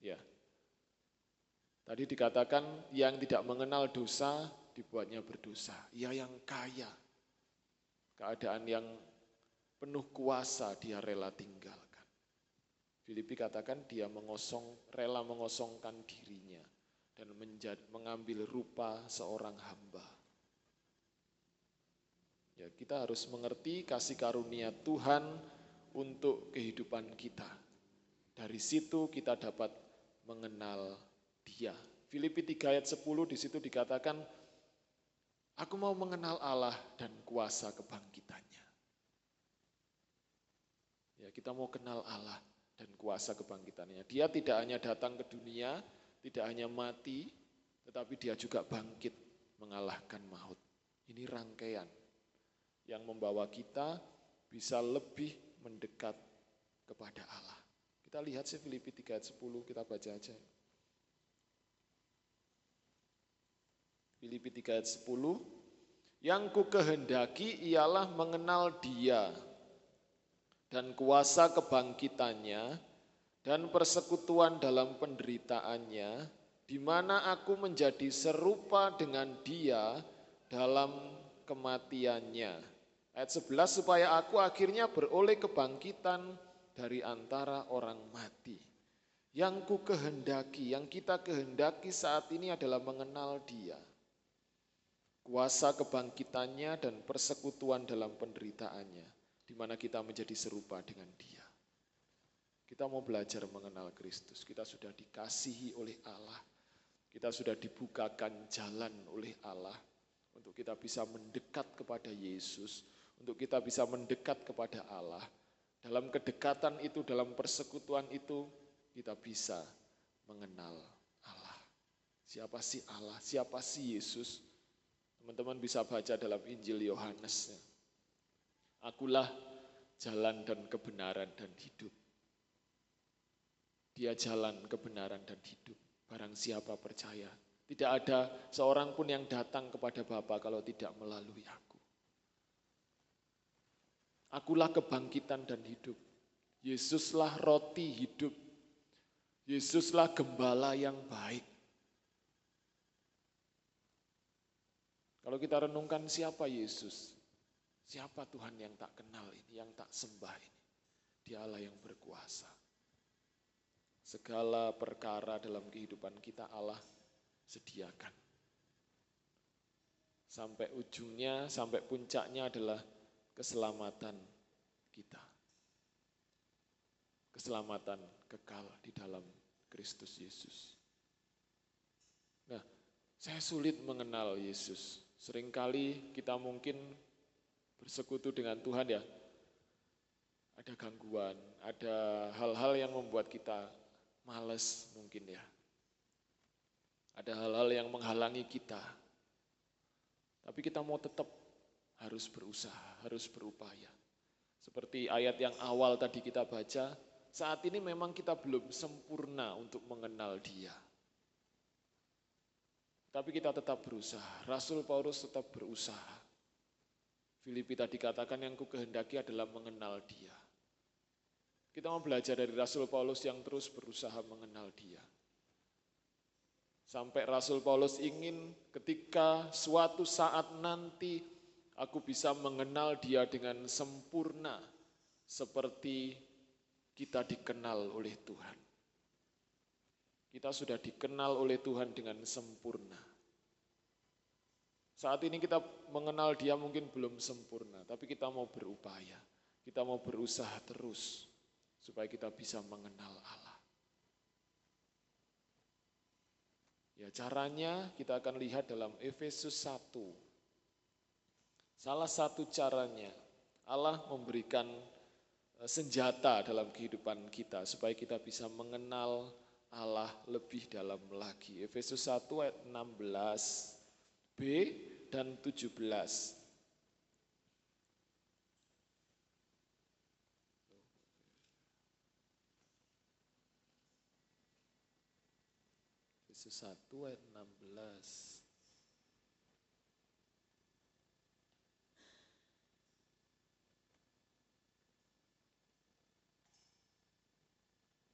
Speaker 3: Ya. Tadi dikatakan yang tidak mengenal dosa dibuatnya berdosa. Ia yang kaya. Keadaan yang penuh kuasa dia rela tinggalkan. Filipi katakan dia rela mengosongkan dirinya dan mengambil rupa seorang hamba. Ya, kita harus mengerti kasih karunia Tuhan untuk kehidupan kita. Dari situ kita dapat mengenal Dia. Filipi 3 ayat 10 di situ dikatakan, Aku mau mengenal Allah dan kuasa kebangkitannya. Ya, kita mau kenal Allah dan kuasa kebangkitannya. Dia tidak hanya datang ke dunia, tidak hanya mati, tetapi dia juga bangkit mengalahkan maut. Ini rangkaian yang membawa kita bisa lebih mendekat kepada Allah. Kita lihat sih Filipi 3 ayat 10, kita baca aja. Filipi 3 ayat 10, yang ku kehendaki ialah mengenal Dia dan kuasa kebangkitannya dan persekutuan dalam penderitaannya, di mana aku menjadi serupa dengan Dia dalam kematiannya. Ayat 11, supaya aku akhirnya beroleh kebangkitan dari antara orang mati. Yang ku kehendaki, yang kita kehendaki saat ini adalah mengenal Dia. Kuasa kebangkitannya dan persekutuan dalam penderitaannya, di mana kita menjadi serupa dengan Dia. Kita mau belajar mengenal Kristus, kita sudah dikasihi oleh Allah, kita sudah dibukakan jalan oleh Allah, untuk kita bisa mendekat kepada Yesus, untuk kita bisa mendekat kepada Allah. Dalam kedekatan itu, dalam persekutuan itu, kita bisa mengenal Allah. Siapa sih Allah? Siapa sih Yesus? Teman-teman bisa baca dalam Injil Yohanes. Akulah jalan dan kebenaran dan hidup. Dia jalan, kebenaran dan hidup. Barang siapa percaya, tidak ada seorang pun yang datang kepada Bapa kalau tidak melalui aku. Akulah kebangkitan dan hidup. Yesuslah roti hidup. Yesuslah gembala yang baik. Kalau kita renungkan siapa Yesus, siapa Tuhan yang tak kenal ini, yang tak sembah ini. Dia Allah yang berkuasa. Segala perkara dalam kehidupan kita Allah sediakan. Sampai ujungnya, sampai puncaknya adalah keselamatan kita. Keselamatan kekal di dalam Kristus Yesus. Nah, saya sulit mengenal Yesus. Seringkali kita mungkin bersekutu dengan Tuhan ya, ada gangguan, ada hal-hal yang membuat kita malas mungkin ya. Ada hal-hal yang menghalangi kita. Tapi kita mau tetap harus berusaha, harus berupaya. Seperti ayat yang awal tadi kita baca, saat ini memang kita belum sempurna untuk mengenal Dia. Tapi kita tetap berusaha. Rasul Paulus tetap berusaha. Filipi tadi katakan yang ku kehendaki adalah mengenal Dia. Kita mau belajar dari Rasul Paulus yang terus berusaha mengenal Dia. Sampai Rasul Paulus ingin ketika suatu saat nanti aku bisa mengenal Dia dengan sempurna seperti kita dikenal oleh Tuhan. Kita sudah dikenal oleh Tuhan dengan sempurna. Saat ini kita mengenal Dia mungkin belum sempurna, tapi kita mau berupaya. Kita mau berusaha terus supaya kita bisa mengenal Allah. Ya, caranya kita akan lihat dalam Efesus 1. Salah satu caranya Allah memberikan senjata dalam kehidupan kita supaya kita bisa mengenal Allah lebih dalam lagi. Efesus 1 ayat 16b dan 17. Efesus 1 ayat 16.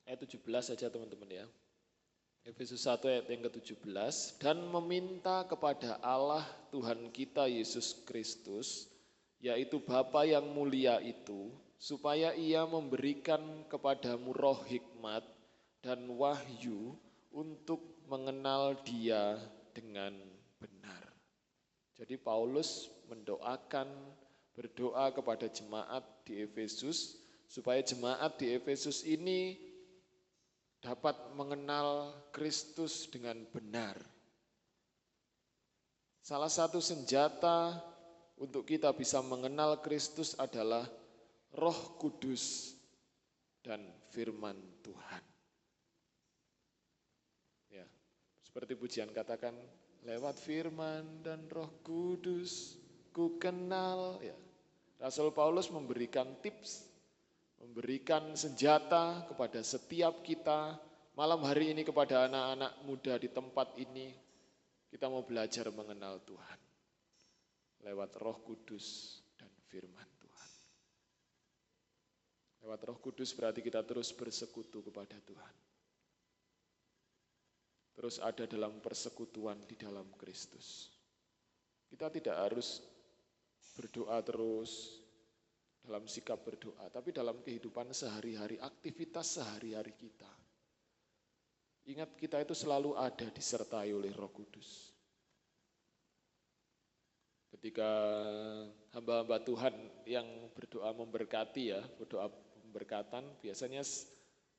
Speaker 3: Ayat 17 saja teman-teman ya. Efesus 1 ayat yang ke-17. Dan meminta kepada Allah Tuhan kita Yesus Kristus, yaitu Bapa yang mulia itu, supaya Ia memberikan kepadamu roh hikmat dan wahyu untuk mengenal Dia dengan benar. Jadi Paulus berdoa kepada jemaat di Efesus, supaya jemaat di Efesus ini dapat mengenal Kristus dengan benar. Salah satu senjata untuk kita bisa mengenal Kristus adalah Roh Kudus dan firman Tuhan. Ya, seperti pujian katakan, lewat firman dan Roh Kudus ku kenal. Ya. Rasul Paulus memberikan tips, memberikan senjata kepada setiap kita. Malam hari ini kepada anak-anak muda di tempat ini, kita mau belajar mengenal Tuhan lewat Roh Kudus dan firman Tuhan. Lewat Roh Kudus berarti kita terus bersekutu kepada Tuhan. Terus ada dalam persekutuan di dalam Kristus. Kita tidak harus berdoa terus dalam sikap berdoa, tapi dalam kehidupan sehari-hari, aktivitas sehari-hari kita. Ingat kita itu selalu ada disertai oleh Roh Kudus. Ketika hamba-hamba Tuhan yang berdoa memberkati ya, berdoa pemberkatan, biasanya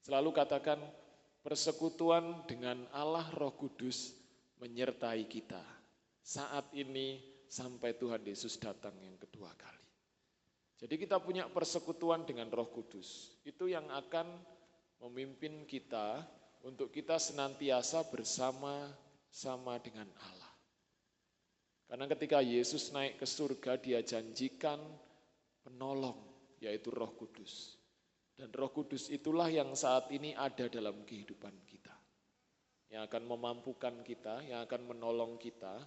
Speaker 3: selalu katakan persekutuan dengan Allah Roh Kudus menyertai kita. Saat ini sampai Tuhan Yesus datang yang kedua kali. Jadi kita punya persekutuan dengan Roh Kudus. Itu yang akan memimpin kita untuk kita senantiasa bersama-sama dengan Allah. Karena ketika Yesus naik ke surga, dia janjikan penolong, yaitu Roh Kudus. Dan Roh Kudus itulah yang saat ini ada dalam kehidupan kita. Yang akan memampukan kita, yang akan menolong kita,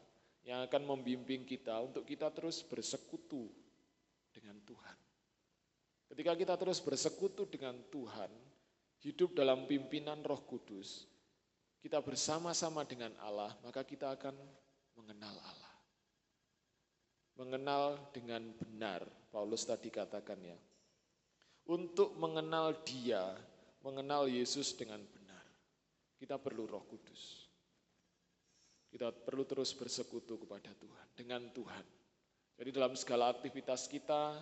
Speaker 3: yang akan membimbing kita untuk kita terus bersekutu dengan Tuhan. Ketika kita terus bersekutu dengan Tuhan, hidup dalam pimpinan Roh Kudus, kita bersama-sama dengan Allah, maka kita akan mengenal Allah. Mengenal dengan benar, Paulus tadi katakan ya. Untuk mengenal Dia, mengenal Yesus dengan benar, kita perlu Roh Kudus. Kita perlu terus bersekutu kepada Tuhan, dengan Tuhan. Jadi dalam segala aktivitas kita,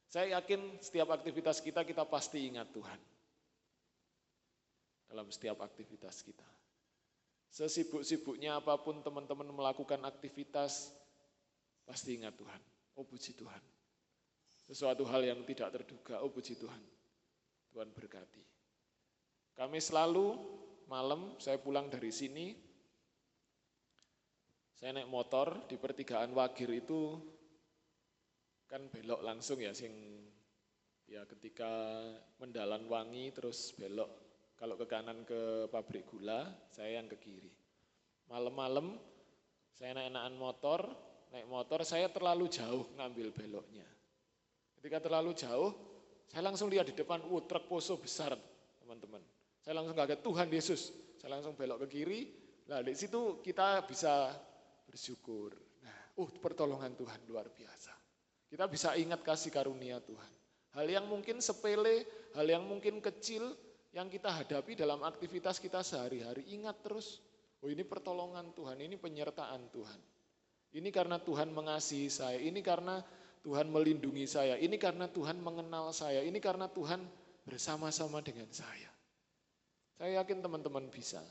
Speaker 3: saya yakin setiap aktivitas kita pasti ingat Tuhan. Dalam setiap aktivitas kita. Sesibuk-sibuknya apapun teman-teman melakukan aktivitas, pasti ingat Tuhan. Oh puji Tuhan. Sesuatu hal yang tidak terduga, oh puji Tuhan. Tuhan berkati. Kami selalu malam, saya pulang dari sini, saya naik motor di pertigaan Wagir itu, kan belok langsung ya, ketika Mendalan Wangi terus belok. Kalau ke kanan ke pabrik gula, saya yang ke kiri. Malam-malam saya naik motor, saya terlalu jauh ngambil beloknya. Ketika terlalu jauh, saya langsung lihat di depan, truk Poso besar, teman-teman. Saya langsung kaget, Tuhan Yesus. Saya langsung belok ke kiri, nah di situ kita bisa bersyukur. Nah, pertolongan Tuhan luar biasa. Kita bisa ingat kasih karunia Tuhan. Hal yang mungkin sepele, hal yang mungkin kecil, yang kita hadapi dalam aktivitas kita sehari-hari, ingat terus, ini pertolongan Tuhan, ini penyertaan Tuhan. Ini karena Tuhan mengasihi saya, ini karena Tuhan melindungi saya, ini karena Tuhan mengenal saya, ini karena Tuhan bersama-sama dengan saya. Saya yakin teman-teman bisa.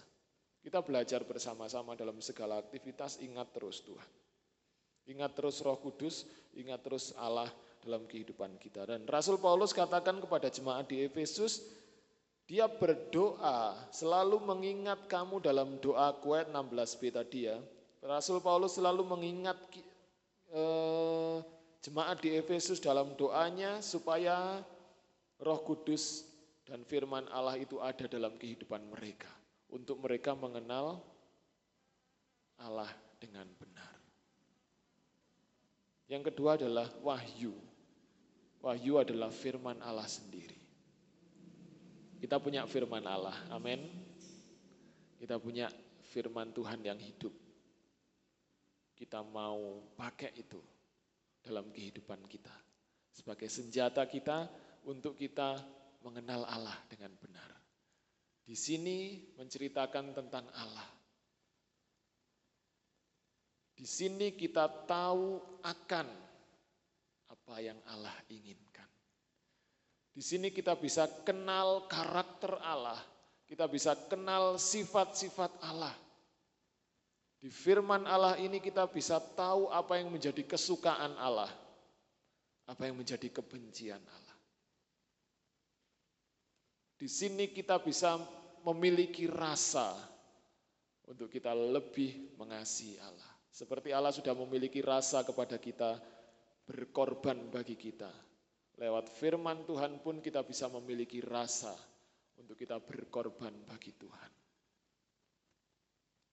Speaker 3: Kita belajar bersama-sama dalam segala aktivitas, ingat terus Tuhan. Ingat terus Roh Kudus, ingat terus Allah dalam kehidupan kita. Dan Rasul Paulus katakan kepada jemaat di Efesus, dia berdoa, selalu mengingat kamu dalam doa ayat 16b tadi ya. Rasul Paulus selalu mengingat jemaat di Efesus dalam doanya supaya Roh Kudus dan firman Allah itu ada dalam kehidupan mereka. Untuk mereka mengenal Allah dengan benar. Yang kedua adalah wahyu. Wahyu adalah firman Allah sendiri. Kita punya firman Allah, amin. Kita punya firman Tuhan yang hidup. Kita mau pakai itu dalam kehidupan kita. Sebagai senjata kita untuk kita mengenal Allah dengan benar. Di sini menceritakan tentang Allah. Di sini kita tahu akan apa yang Allah inginkan. Di sini kita bisa kenal karakter Allah, kita bisa kenal sifat-sifat Allah. Di Di firman Allah ini kita bisa tahu apa yang menjadi kesukaan Allah, apa yang menjadi kebencian Allah. Di sini kita bisa memiliki rasa untuk kita lebih mengasihi Allah. Seperti Allah sudah memiliki rasa kepada kita, berkorban bagi kita. Lewat firman Tuhan pun kita bisa memiliki rasa untuk kita berkorban bagi Tuhan.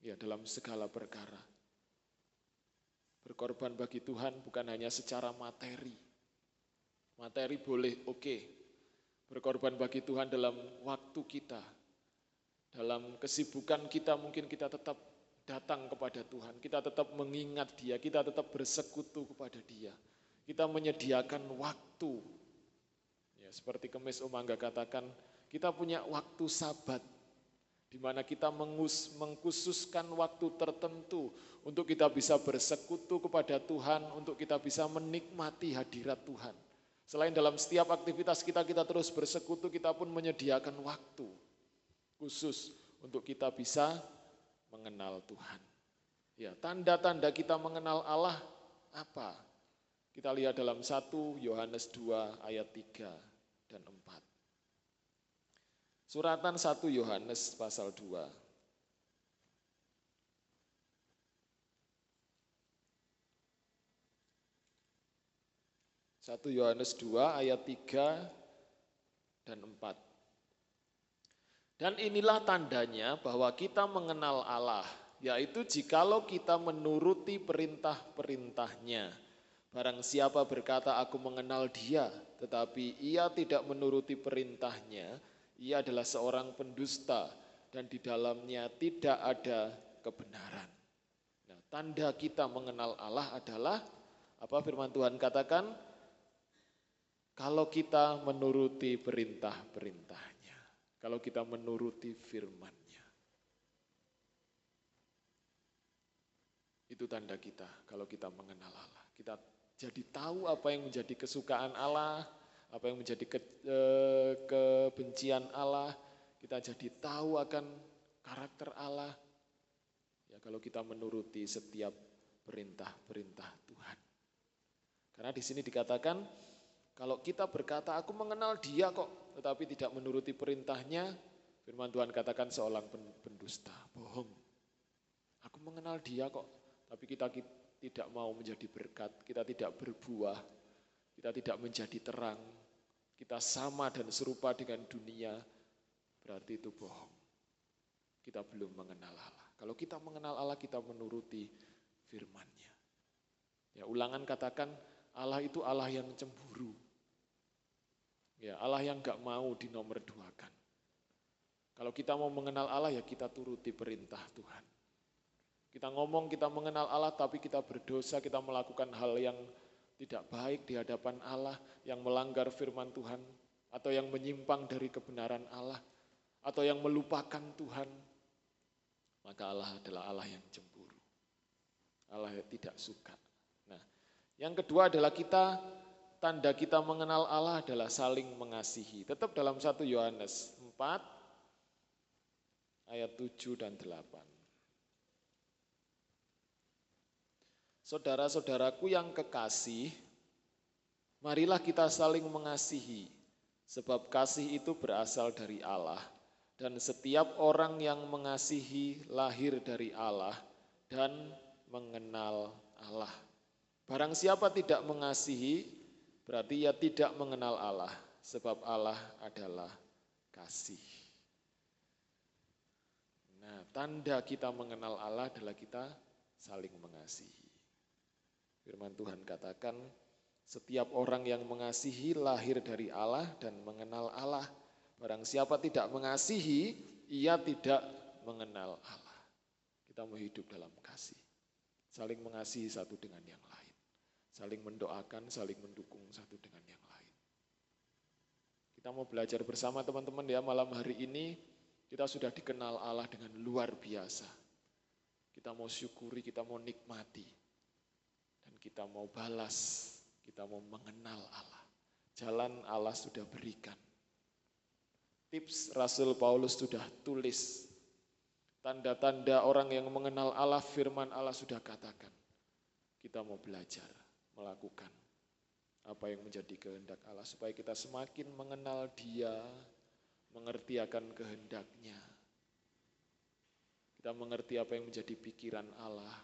Speaker 3: Ya, dalam segala perkara. Berkorban bagi Tuhan bukan hanya secara materi. Materi boleh oke. Berkorban bagi Tuhan dalam waktu kita. Dalam kesibukan kita mungkin kita tetap datang kepada Tuhan. Kita tetap mengingat Dia, kita tetap bersekutu kepada Dia. Kita menyediakan waktu. Ya, seperti Kemis Om Angga katakan, kita punya waktu Sabat. Di mana kita mengkhususkan waktu tertentu untuk kita bisa bersekutu kepada Tuhan, untuk kita bisa menikmati hadirat Tuhan. Selain dalam setiap aktivitas kita terus bersekutu, kita pun menyediakan waktu khusus untuk kita bisa mengenal Tuhan. Ya, tanda-tanda kita mengenal Allah apa? Kita lihat dalam 1 Yohanes 2 ayat 3 dan 4. Suratan 1 Yohanes pasal 2. 1 Yohanes 2 ayat 3 dan 4. Dan inilah tandanya bahwa kita mengenal Allah, yaitu jikalau kita menuruti perintah-perintahnya. Barang siapa berkata aku mengenal Dia, tetapi ia tidak menuruti perintahnya, ia adalah seorang pendusta dan di dalamnya tidak ada kebenaran. Nah, tanda kita mengenal Allah adalah apa firman Tuhan katakan? Kalau kita menuruti perintah-perintahnya, kalau kita menuruti firman-Nya. Itu tanda kita kalau kita mengenal Allah. Kita jadi tahu apa yang menjadi kesukaan Allah, apa yang menjadi kebencian Allah, kita jadi tahu akan karakter Allah. Ya, kalau kita menuruti setiap perintah-perintah Tuhan. Karena di sini dikatakan, kalau kita berkata, aku mengenal Dia kok, tetapi tidak menuruti perintahnya, firman Tuhan katakan seorang pendusta, bohong. Aku mengenal Dia kok, tapi kita tidak mau menjadi berkat, kita tidak berbuah, kita tidak menjadi terang, kita sama dan serupa dengan dunia, berarti itu bohong. Kita belum mengenal Allah. Kalau kita mengenal Allah, kita menuruti firman-Nya. Ya, Ulangan katakan, Allah itu Allah yang cemburu. Ya, Allah yang gak mau dinomorduakan. Kalau kita mau mengenal Allah, ya kita turuti perintah Tuhan. Kita ngomong kita mengenal Allah, tapi kita berdosa, kita melakukan hal yang tidak baik di hadapan Allah, yang melanggar firman Tuhan, atau yang menyimpang dari kebenaran Allah, atau yang melupakan Tuhan, maka Allah adalah Allah yang cemburu. Allah yang tidak suka. Nah, yang kedua adalah tanda kita mengenal Allah adalah saling mengasihi. Tetap dalam 1 Yohanes 4, ayat 7 dan 8. Saudara-saudaraku yang kekasih, marilah kita saling mengasihi, sebab kasih itu berasal dari Allah, dan setiap orang yang mengasihi lahir dari Allah dan mengenal Allah. Barang siapa tidak mengasihi, berarti ia tidak mengenal Allah, sebab Allah adalah kasih. Nah, tanda kita mengenal Allah adalah kita saling mengasihi. Firman Tuhan katakan, setiap orang yang mengasihi lahir dari Allah dan mengenal Allah. Barang siapa tidak mengasihi, ia tidak mengenal Allah. Kita mau hidup dalam kasih. Saling mengasihi satu dengan yang lain. Saling mendoakan, saling mendukung satu dengan yang lain. Kita mau belajar bersama teman-teman ya, malam hari ini kita sudah dikenal Allah dengan luar biasa. Kita mau syukuri, kita mau nikmati. Dan kita mau balas, kita mau mengenal Allah. Jalan Allah sudah berikan. Tips Rasul Paulus sudah tulis tanda-tanda orang yang mengenal Allah, firman Allah sudah katakan. Kita mau belajar, melakukan apa yang menjadi kehendak Allah, supaya kita semakin mengenal Dia, mengerti akan kehendaknya. Kita mengerti apa yang menjadi pikiran Allah.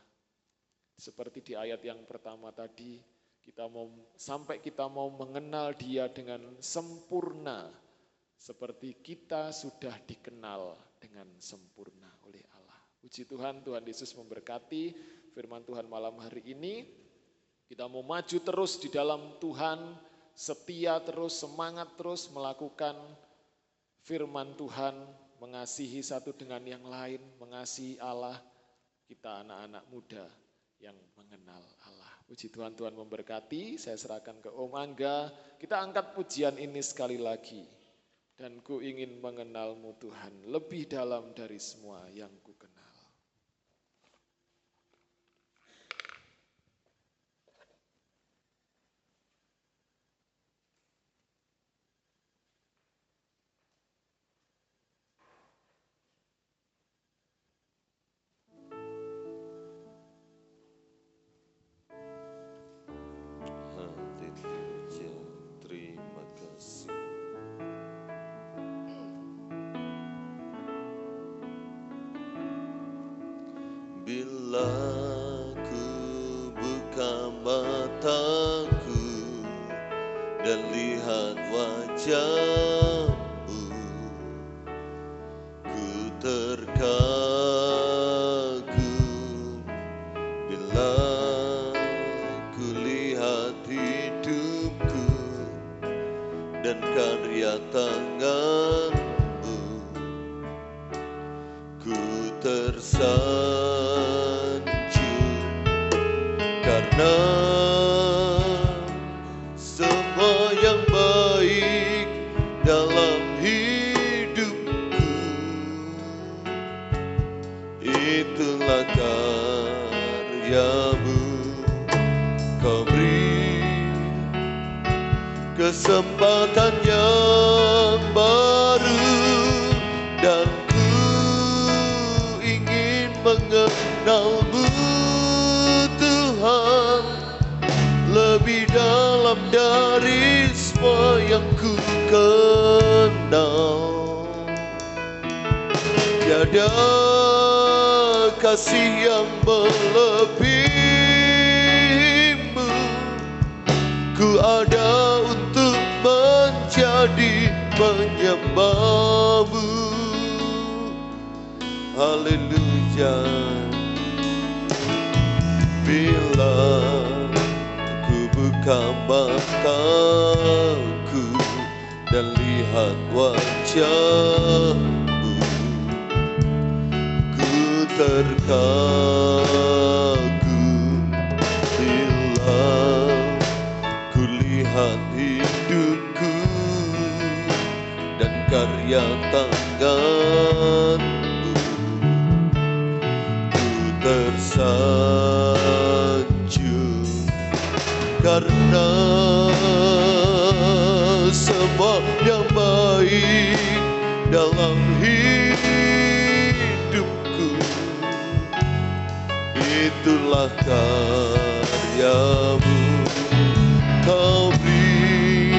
Speaker 3: Seperti di ayat yang pertama tadi, sampai kita mau mengenal Dia dengan sempurna, seperti kita sudah dikenal dengan sempurna oleh Allah. Puji Tuhan, Tuhan Yesus memberkati firman Tuhan malam hari ini. Kita mau maju terus di dalam Tuhan, setia terus, semangat terus melakukan firman Tuhan, mengasihi satu dengan yang lain, mengasihi Allah. Kita anak-anak muda yang mengenal Allah. Puji Tuhan, Tuhan memberkati. Saya serahkan ke Om Angga. Kita angkat pujian ini sekali lagi. Dan ku ingin mengenalmu Tuhan, lebih dalam dari semua yang ku kenal.
Speaker 4: Haleluya, terima kasih. Bila ku buka mataku dan lihat wajahmu, ku terkagum. Bila ku lihat hidupku dan karya tanganmu, ku tersanjung karena semua yang baik dalam hidupku, itulah karyamu. Kau beri kesempatan yang baru dan ku ingin mengenalmu Tuhan, lebih dalam dari semua yang ku kenal. Tiada kasih yang melebihimu, ku ada untuk menjadi penyembahmu. Haleluya. Bila ku buka mataku dan lihat wajahmu, ku terkagum. Bila ku lihat hidupku dan karya tanganmu, ku tersanjung karena semua yang baik dalam hidupku, itulah karyamu. Kau beri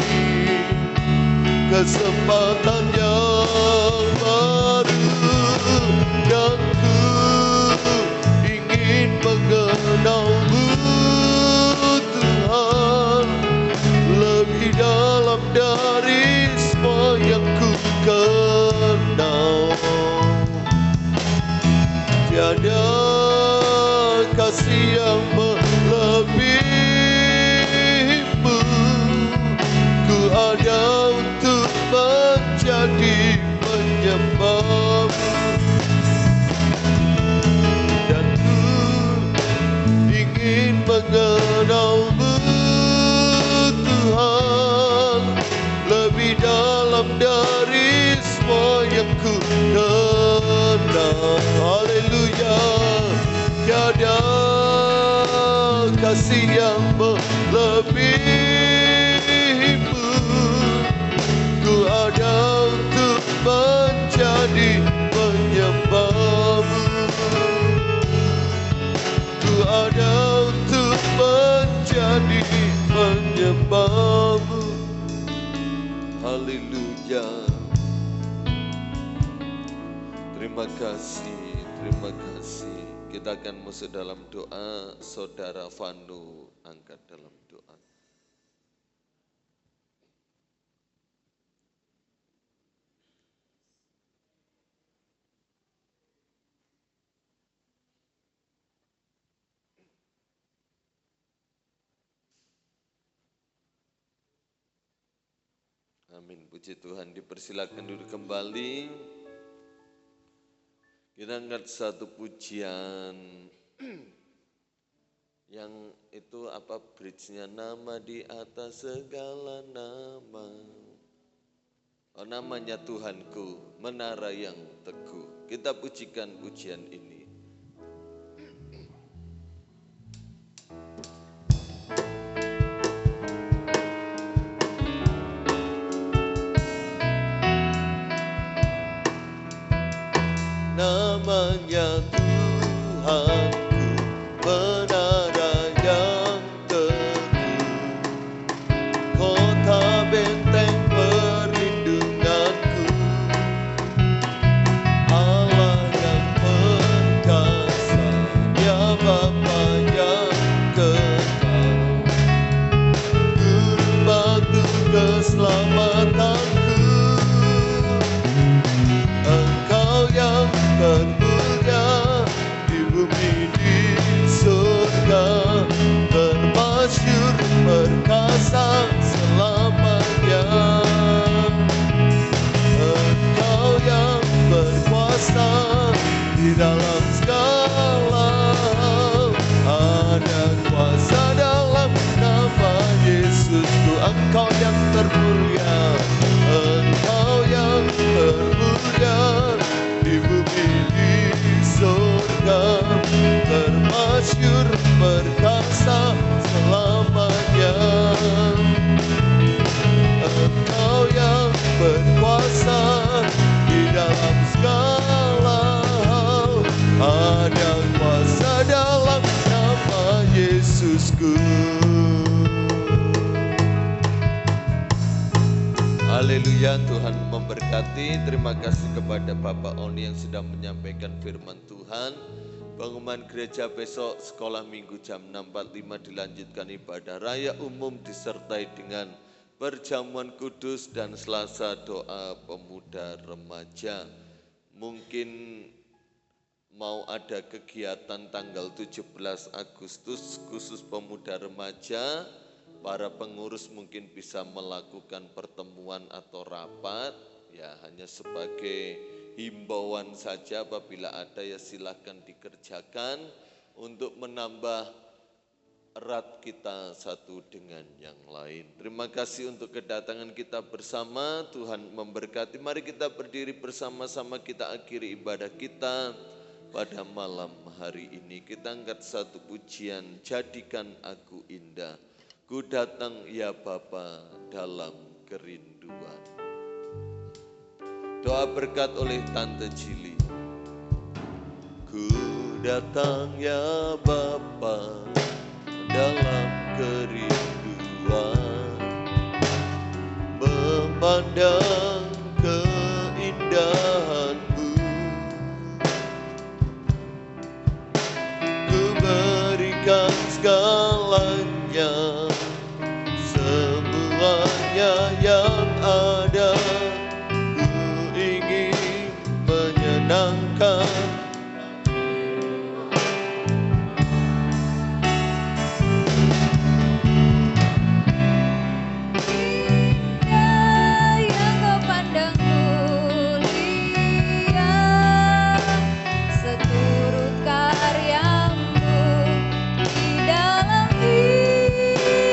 Speaker 4: kesempatan yang baru dan ku ingin mengenalmu Tuhan, lebih dalam dari semua yang ku kenal. Tiada kasih yang melebihimu, ku ada untuk menjadi penyembahmu. Dan ku ingin mengenalmu Tuhan, lebih dalam dari semua yang ku kenal. Haleluya. Tiada kasih yang melebihimu, ku ada untuk menjadi penyembahmu. jadi penyembahmu. Haleluya. Terima kasih, terima kasih. Kita akan masuk dalam doa. Saudara Vanu angkat dalam doa. Amin. Puji Tuhan, dipersilakan duduk kembali. Kita angkat satu pujian yang itu apa bridge-nya, nama di atas segala nama. Oh, namanya Tuhanku, menara yang teguh. Kita pujikan pujian ini. Namanya Tuhanku, menara yang teguh, kota benteng perlindunganku, Allah yang perkasa, Dia Bapa yang kekal, Guru batu keselamatanku, Engkau yang termulia di bumi di surga, termasyhur perkasa selamanya. Engkau yang berkuasa di dalam segala, ada kuasa dalam nama Yesusku. Engkau yang termulia, Engkau yang termulia di bumi di surga, termasyhur perkasa selamanya. Engkau yang berkuasa di dalam segala hal, ada kuasa dalam nama Yesusku. Haleluya, Tuhan memberkati. Terima kasih kepada Bapak Oni yang sudah menyampaikan firman Tuhan. Pengumuman gereja besok sekolah minggu jam 6.45 dilanjutkan ibadah raya umum disertai dengan perjamuan kudus dan Selasa doa pemuda remaja. Mungkin mau ada kegiatan tanggal 17 Agustus khusus pemuda remaja. Para pengurus mungkin bisa melakukan pertemuan atau rapat, ya hanya sebagai himbauan saja. Apabila ada ya silahkan dikerjakan untuk menambah erat kita satu dengan yang lain. Terima kasih untuk kedatangan kita bersama, Tuhan memberkati. Mari kita berdiri bersama-sama, kita akhiri ibadah kita pada malam hari ini. Kita angkat satu pujian, jadikan aku indah. Ku datang ya Bapa dalam kerinduan. Doa berkat oleh Tante Cili. Ku datang ya Bapa dalam kerinduan, memandang keindahan-Mu. Ku berikan segalanya, semuanya yang ada. Ku ingin menyenangkan
Speaker 2: Seturut karyamu di dalam hidup.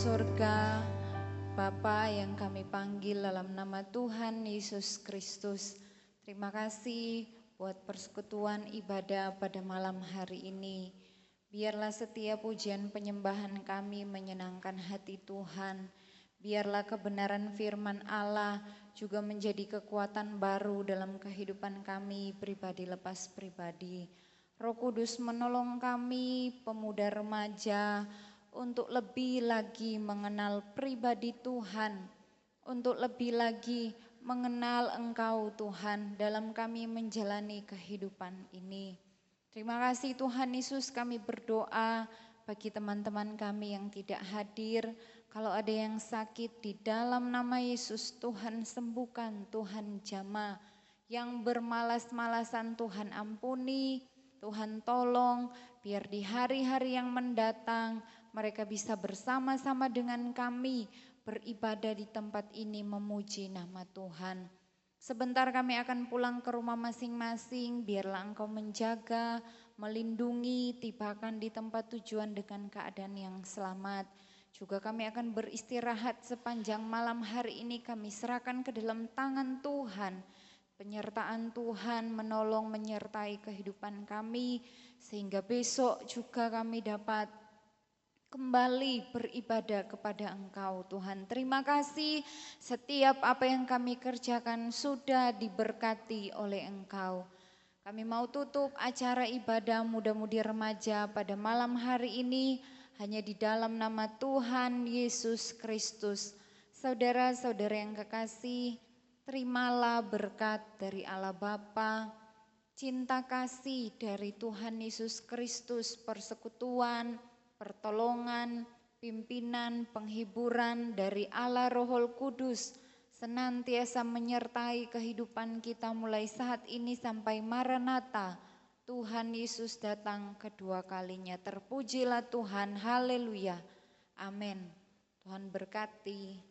Speaker 5: surga, Bapa yang kami panggil dalam nama Tuhan Yesus Kristus. Terima kasih buat persekutuan ibadah pada malam hari ini. Biarlah setiap pujian penyembahan kami menyenangkan hati Tuhan. Biarlah kebenaran firman Allah juga menjadi kekuatan baru dalam kehidupan kami pribadi lepas pribadi. Roh Kudus menolong kami, pemuda remaja, untuk lebih lagi mengenal pribadi Tuhan, untuk lebih lagi mengenal Engkau Tuhan dalam kami menjalani kehidupan ini. Terima kasih Tuhan Yesus, kami berdoa bagi teman-teman kami yang tidak hadir. Kalau ada yang sakit, di dalam nama Yesus Tuhan sembuhkan, Tuhan jamah. Yang bermalas-malasan Tuhan ampuni, Tuhan tolong, biar di hari-hari yang mendatang mereka bisa bersama-sama dengan kami beribadah di tempat ini memuji nama Tuhan. Sebentar kami akan pulang ke rumah masing-masing, biarlah Engkau menjaga, melindungi, tibakan di tempat tujuan dengan keadaan yang selamat. Juga kami akan beristirahat sepanjang malam hari ini, kami serahkan ke dalam tangan Tuhan. Penyertaan Tuhan menolong menyertai kehidupan kami, sehingga besok juga kami dapat kembali beribadah kepada Engkau Tuhan. Terima kasih, setiap apa yang kami kerjakan sudah diberkati oleh Engkau. Kami mau tutup acara ibadah muda-mudi remaja pada malam hari ini hanya di dalam nama Tuhan Yesus Kristus. Saudara-saudara yang kekasih, terimalah berkat dari Allah Bapa, cinta kasih dari Tuhan Yesus Kristus, persekutuan, pertolongan, pimpinan, penghiburan dari Allah Roh Kudus senantiasa menyertai kehidupan kita mulai saat ini sampai Maranatha. Tuhan Yesus datang kedua kalinya. Terpujilah Tuhan, haleluya, amin. Tuhan berkati.